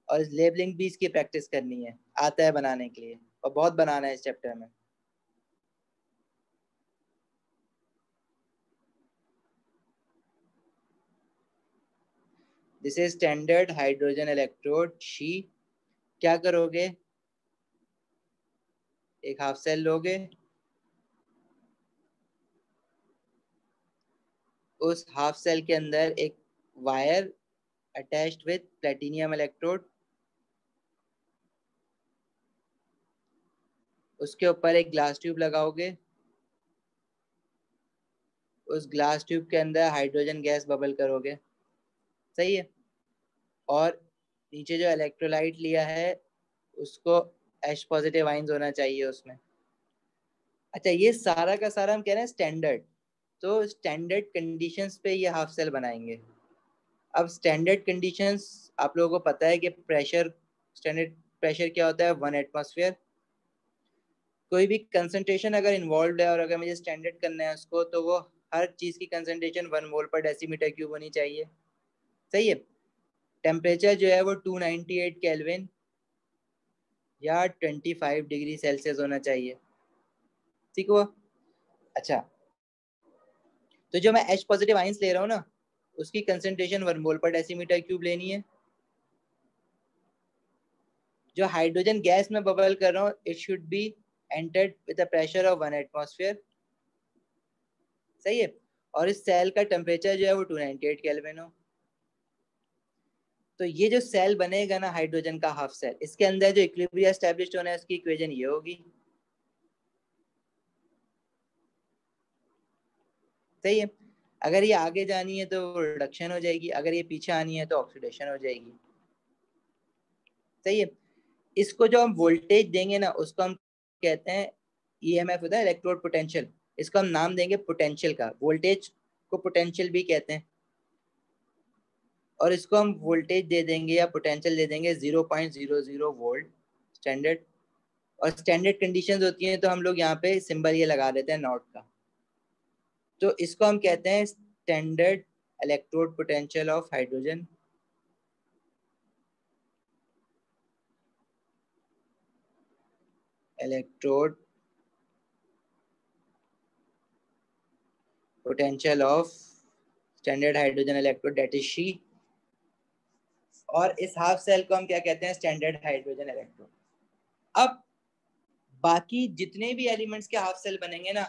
और लेबलिंग भी इसकी प्रैक्टिस करनी है, आता है बनाने के लिए, और बहुत बनाना है इस चैप्टर में। This is standard hydrogen electrode she. क्या करोगे, एक हाफ सेल लोगे, उस हाफ सेल के अंदर एक wire attached with platinum electrode, उसके ऊपर एक ग्लास ट्यूब लगाओगे, उस ग्लास ट्यूब के अंदर हाइड्रोजन गैस बबल करोगे, सही है, और नीचे जो इलेक्ट्रोलाइट लिया है उसको H पॉजिटिव आइंस होना चाहिए उसमें। अच्छा, ये सारा का सारा हम कह रहे हैं स्टैंडर्ड, तो स्टैंडर्ड कंडीशंस पे ये हाफ सेल बनाएंगे। अब स्टैंडर्ड कंडीशंस आप लोगों को पता है कि प्रेशर, स्टैंडर्ड प्रेशर क्या होता है, 1 एटमॉस्फेयर। कोई भी कंसंट्रेशन अगर इन्वॉल्व है और अगर मुझे स्टैंडर्ड करना है उसको, तो वो हर चीज की कंसंट्रेशन 1 मोल पर डेसीमीटर क्यूब होनी चाहिए, सही है। टेम्परेचर जो है वो 298 केल्विन या 25 डिग्री सेल्सियस होना चाहिए, ठीक हुआ। अच्छा, तो जो मैं H पॉजिटिव आइंस ले रहा हूँ ना, उसकी कंसंट्रेशन 1 मोल पर डेसीमीटर क्यूब लेनी है। जो हाइड्रोजन गैस में बबल कर रहा हूँ, it should be entered with a pressure of 1 atmosphere, सही है, और इस सेल का टेम्परेचर जो है वो 298 केल्विन हो। तो ये जो सेल बनेगा ना हाइड्रोजन का हाफ सेल, इसके अंदर जो इक्विलिब्रियम एस्टैब्लिश्ड होना है उसकी इक्वेशन ये होगी, सही है। अगर ये आगे जानी है तो रिडक्शन हो जाएगी, अगर ये पीछे आनी है तो ऑक्सीडेशन हो जाएगी, सही है। इसको जो हम वोल्टेज देंगे ना उसको हम कहते हैं EMF होता है इलेक्ट्रोड पोटेंशियल, इसको हम नाम देंगे पोटेंशियल का, वोल्टेज को पोटेंशियल भी कहते हैं, और इसको हम वोल्टेज दे देंगे या पोटेंशियल दे देंगे 0.00 वोल्ट स्टैंडर्ड। और स्टैंडर्ड कंडीशंस होती हैं तो हम लोग यहाँ पे सिंबल ये लगा देते हैं नॉट का, तो इसको हम कहते हैं standard electrode potential of hydrogen. Electrode potential of standard hydrogen electrode that is she, और इस हाफ सेल को हम क्या कहते हैं, स्टैंडर्ड हाइड्रोजन इलेक्ट्रोड। अब बाकी जितने भी एलिमेंट्स के हाफ सेल बनेंगे ना,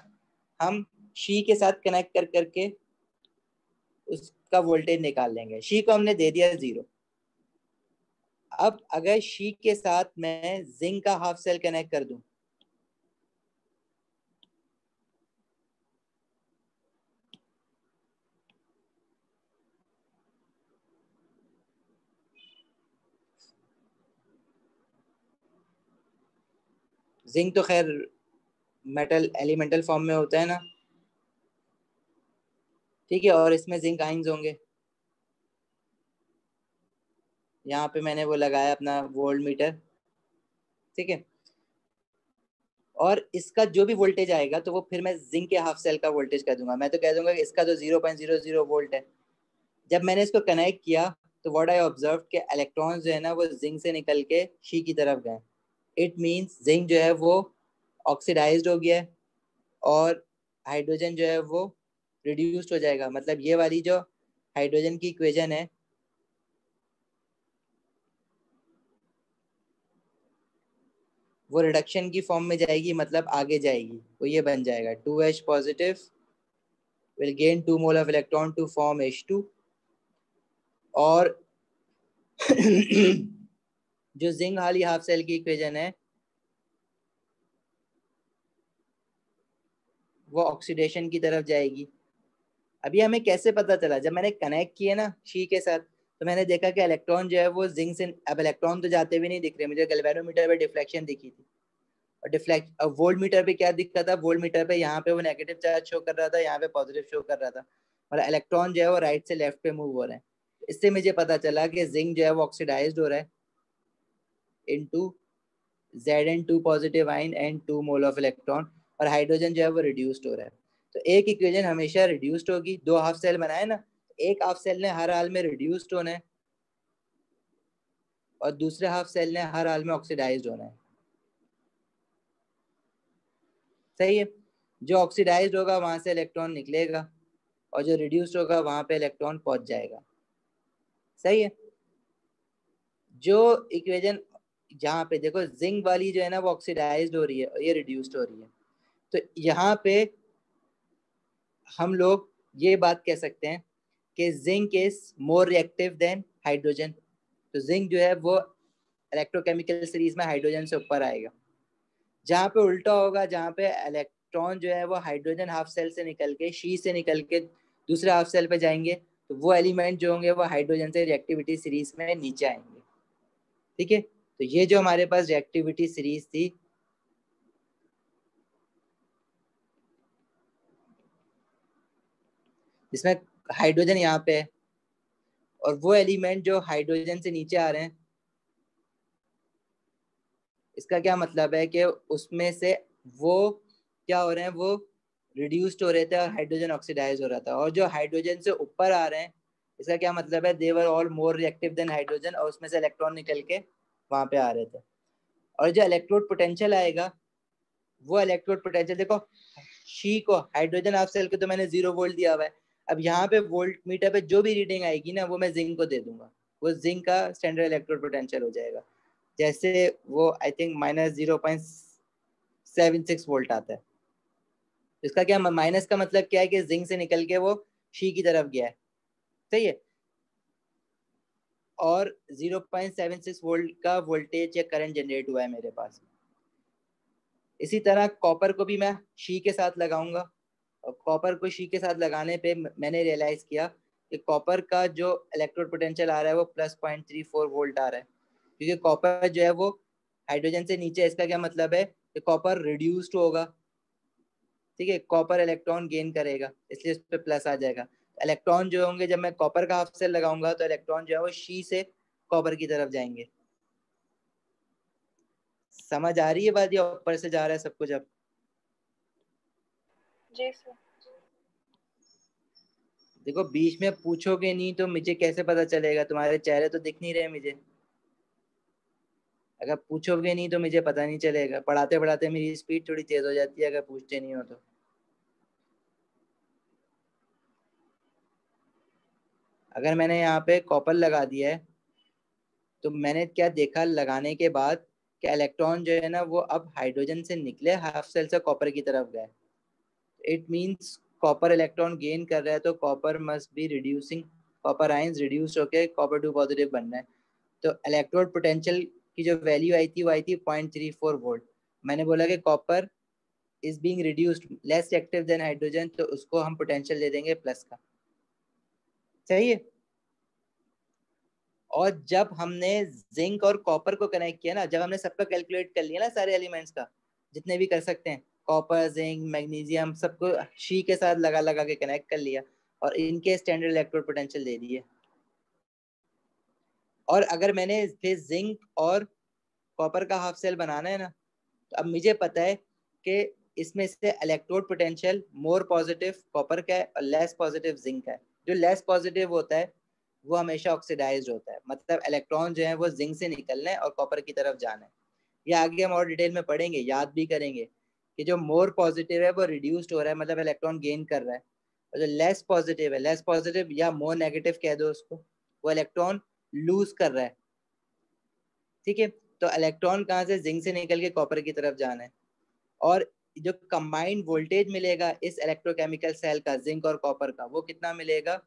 हम शी के साथ कनेक्ट कर करके उसका वोल्टेज निकाल लेंगे। शी को हमने दे दिया 0। अब अगर शी के साथ मैं जिंक का हाफ सेल कनेक्ट कर दूं, जिंक तो खैर मेटल एलिमेंटल फॉर्म में होता है ना, ठीक है, और इसमें जिंक आइंस होंगे। यहाँ पे मैंने वो लगाया अपना वोल्ट मीटर, ठीक है, और इसका जो भी वोल्टेज आएगा तो वो फिर मैं जिंक के हाफ सेल का वोल्टेज कर दूंगा। मैं तो कह दूंगा कि इसका तो 0.00 वोल्ट है। जब मैंने इसको कनेक्ट किया तो व्हाट आई ऑब्जर्व के इलेक्ट्रॉन्स जो है ना वो जिंक से निकल के शी की तरफ गए। इट मींस जिंक जो है वो ऑक्सीडाइज्ड हो गया है और हाइड्रोजन जो है वो रिड्यूस्ड हो जाएगा। मतलब ये वाली जो हाइड्रोजन की इक्वेशन है वो रिडक्शन की फॉर्म में जाएगी, मतलब आगे जाएगी, वो ये बन जाएगा 2H positive will gain 2 mole of electron to form H2, और जो जिंक वाली हाफ सेल की इक्वेशन है वो ऑक्सीडेशन की तरफ जाएगी। अभी हमें कैसे पता चला, जब मैंने कनेक्ट किया ना शी के साथ तो मैंने देखा कि इलेक्ट्रॉन जो है वो जिंक से, अब इलेक्ट्रॉन तो जाते भी नहीं दिख रहे मुझे, गैल्वेनोमीटर पे डिफ्लेक्शन दिखी थी, और डिफ्लेक्ट अब वोल्ट मीटर पे क्या दिखता था, वोल्ट मीटर पे यहाँ पे वो नेगेटिव चार्ज शो कर रहा था, यहाँ पे पॉजिटिव शो कर रहा था, और इलेक्ट्रॉन जो है वो राइट से लेफ्ट पे मूव हो रहे हैं। इससे मुझे पता चला कि जिंक जो है वो ऑक्सीडाइज्ड हो रहा है into Zn2 positive ion and 2 mole of electron, और हाइड्रोजन जो है वो रिड्यूस्ड हो रहा है। तो एक इक्वेशन हमेशा रिड्यूस्ड होगी। दो हाफ सेल बनाए ना, एक हाफ सेल ने हर हाल में रिड्यूस्ड होना है और दूसरे हाफ सेल ने हर हाल में ऑक्सीडाइज्ड होना है, सही है। जो ऑक्सीडाइज्ड होगा वहां से इलेक्ट्रॉन निकलेगा और जो रिड्यूस्ड होगा वहां पे इलेक्ट्रॉन पहुंच जाएगा। सही है। जो इक्वेशन जहाँ पे देखो जिंक वाली जो है ना वो ऑक्सीडाइज्ड हो रही है और ये रिड्यूस्ड हो रही है, तो यहाँ पे हम लोग ये बात कह सकते हैं कि zinc is more reactive than hydrogen. तो जिंक जो है वो इलेक्ट्रोकेमिकल सीरीज में हाइड्रोजन से ऊपर आएगा। जहाँ पे उल्टा होगा, जहाँ पे इलेक्ट्रॉन जो है वो हाइड्रोजन हाफ सेल से निकल के शी से निकल के दूसरे हाफ सेल पे जाएंगे, तो वो एलिमेंट जो होंगे वो हाइड्रोजन से रिएक्टिविटी सीरीज में नीचे आएंगे। ठीक है, तो ये जो हमारे पास रिएक्टिविटी सीरीज थी, जिसमें हाइड्रोजन यहाँ पे है और वो एलिमेंट जो हाइड्रोजन से नीचे आ रहे हैं, इसका क्या मतलब है कि उसमें से वो क्या हो रहे हैं, वो रिड्यूस्ड हो रहे थे और हाइड्रोजन ऑक्सीडाइज हो रहा था। और जो हाइड्रोजन से ऊपर आ रहे हैं, इसका क्या मतलब है, they were all more reactive than hydrogen, और उसमें से इलेक्ट्रॉन निकल के वहां पे आ रहे थे। और जो इलेक्ट्रोड पोटेंशियल आएगा, वो इलेक्ट्रोड पोटेंशियल देखो, शी को हाइड्रोजन हाफ सेल को तो मैंने 0 वोल्ट दिया हुआ है। अब यहाँ पे वोल्ट मीटर पे जो भी रीडिंग आएगी ना, वो मैं जिंक को दे दूंगा, वो जिंक का स्टैंडर्ड इलेक्ट्रोड पोटेंशियल हो जाएगा। जैसे वो आई थिंक -0.76 वोल्ट आता है। इसका क्या माइनस का मतलब क्या है कि जिंक से निकल के वो शी की तरफ गया है। सही है। और 0.76 वोल्ट का वोल्टेज या करंट जनरेट हुआ है मेरे पास। इसी तरह कॉपर को भी मैं शी के साथ लगाऊंगा, और कॉपर को शी के साथ लगाने पे मैंने रियलाइज किया कि कॉपर का जो इलेक्ट्रोड पोटेंशियल आ रहा है वो +0.34 वोल्ट आ रहा है, क्योंकि कॉपर जो है वो हाइड्रोजन से नीचे है। इसका क्या मतलब है कि कॉपर रिड्यूस्ड होगा। ठीक है, कॉपर इलेक्ट्रॉन गेन करेगा, इसलिए उस पर प्लस आ जाएगा। इलेक्ट्रॉन जो होंगे, जब मैं कॉपर का हाफ सेल लगाऊंगा तो इलेक्ट्रॉन जो है वो शी से कॉपर की तरफ जाएंगे। समझ आ रही है बात, या ऊपर से जा रहा है सब कुछ? अब जी सर। देखो, बीच में पूछोगे नहीं तो मुझे कैसे पता चलेगा, तुम्हारे चेहरे तो दिख नहीं रहे मुझे। अगर पूछोगे नहीं तो मुझे पता नहीं चलेगा। पढ़ाते पढ़ाते मेरी स्पीड थोड़ी तेज हो जाती है अगर पूछते नहीं हो तो। अगर मैंने यहाँ पे कॉपर लगा दिया है, तो मैंने क्या देखा लगाने के बाद कि इलेक्ट्रॉन जो है ना वो अब हाइड्रोजन से निकले हाफ सेल से कॉपर की तरफ गए। It means copper electron gain कर रहा है, तो copper must be reducing, copper ions reduce होके कॉपर 2 पॉजिटिव बनना है। तो इलेक्ट्रोड पोटेंशियल की जो वैल्यू आई थी वो आई थी 0.34 वोल्ट। मैंने बोला कि copper is being reduced less reactive than hydrogen, तो उसको हम पोटेंशियल दे देंगे प्लस का। सही है। और जब हमने जिंक और कॉपर को कनेक्ट किया ना, जब हमने सबका कैलकुलेट कर लिया ना सारे एलिमेंट्स का, जितने भी कर सकते हैं, कॉपर जिंक मैग्नीशियम, सबको शी के साथ लगा लगा के कनेक्ट कर लिया और इनके स्टैंडर्ड इलेक्ट्रोड पोटेंशियल दे दिए। और अगर मैंने फिर जिंक और कॉपर का हाफ सेल बनाना है ना, तो अब मुझे पता है कि इसमें से electrode potential more positive copper का है और लेस पॉजिटिव जिंक का है। जो लेस पॉजिटिव होता है वो हमेशा ऑक्सीडाइज्ड होता है, मतलब इलेक्ट्रॉन जो है वो जिंक से निकलना है और कॉपर की तरफ जाना है। ये आगे हम और डिटेल में पढ़ेंगे, याद भी करेंगे कि जो मोर पॉजिटिव है वो रिड्यूस्ड हो रहा है, मतलब इलेक्ट्रॉन गेन कर रहा है। और जो लेस पॉजिटिव है, लेस पॉजिटिव या मोर नेगेटिव कह दो उसको, वो इलेक्ट्रॉन लूज कर रहा है। ठीक है, तो इलेक्ट्रॉन कहाँ से, जिंक से निकल के कॉपर की तरफ जाना है। और जो कंबाइंड वोल्टेज मिलेगा इस इलेक्ट्रोकेमिकल सेल का, जिंक और कॉपर का, वो कितना मिलेगा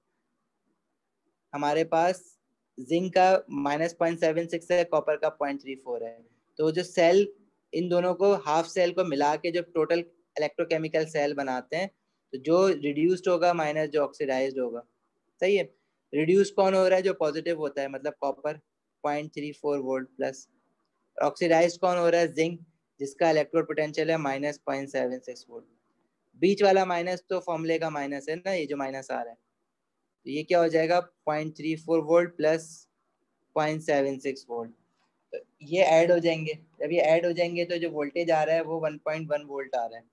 हमारे पास? जिंक का -0.76 है, कॉपर का 0.34 है। तो जो सेल इन दोनों को, हाफ सेल को मिला के जो टोटल इलेक्ट्रोकेमिकल सेल बनाते हैं, तो जो रिड्यूस्ड होगा माइनस जो ऑक्सीडाइज्ड होगा। सही है। रिड्यूस कौन हो रहा है? जो पॉजिटिव होता है, मतलब कॉपर 0.34 वोल्ट प्लस। ऑक्सीडाइज्ड कौन हो रहा है? जिंक, जिसका इलेक्ट्रोड पोटेंशियल है -0.76 वोल्ट। बीच वाला माइनस तो फॉर्मूले का माइनस है ना, ये जो माइनस आ रहा है, तो ये क्या हो जाएगा? 0.34 वोल्ट प्लस 0.76 वोल्ट। तो ये ऐड हो जाएंगे। जब ये ऐड हो जाएंगे तो जो वोल्टेज आ रहा है वो 1.1 वोल्ट आ रहा है।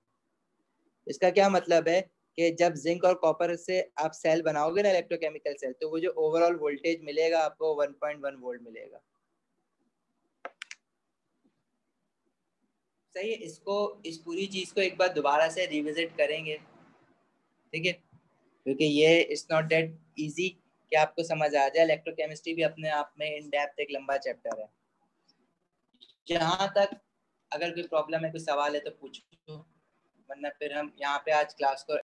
इसका क्या मतलब है कि जब जिंक और कॉपर से आप सेल बनाओगे ना, इलेक्ट्रोकेमिकल सेल, तो वो जो ओवरऑल वोल्टेज मिलेगा आपको 1.1 वोल्ट मिलेगा। सही है। इसको, इस पूरी चीज को एक बार दोबारा से रिविजिट करेंगे, ठीक है, क्योंकि ये इट्स नॉट दैट इजी कि आपको समझ आ जाए। इलेक्ट्रोकेमिस्ट्री भी अपने आप में इन डेप्थ एक लंबा चैप्टर है। जहाँ तक अगर कोई प्रॉब्लम है, कोई सवाल है तो पूछो, वरना फिर हम यहाँ पे आज क्लास को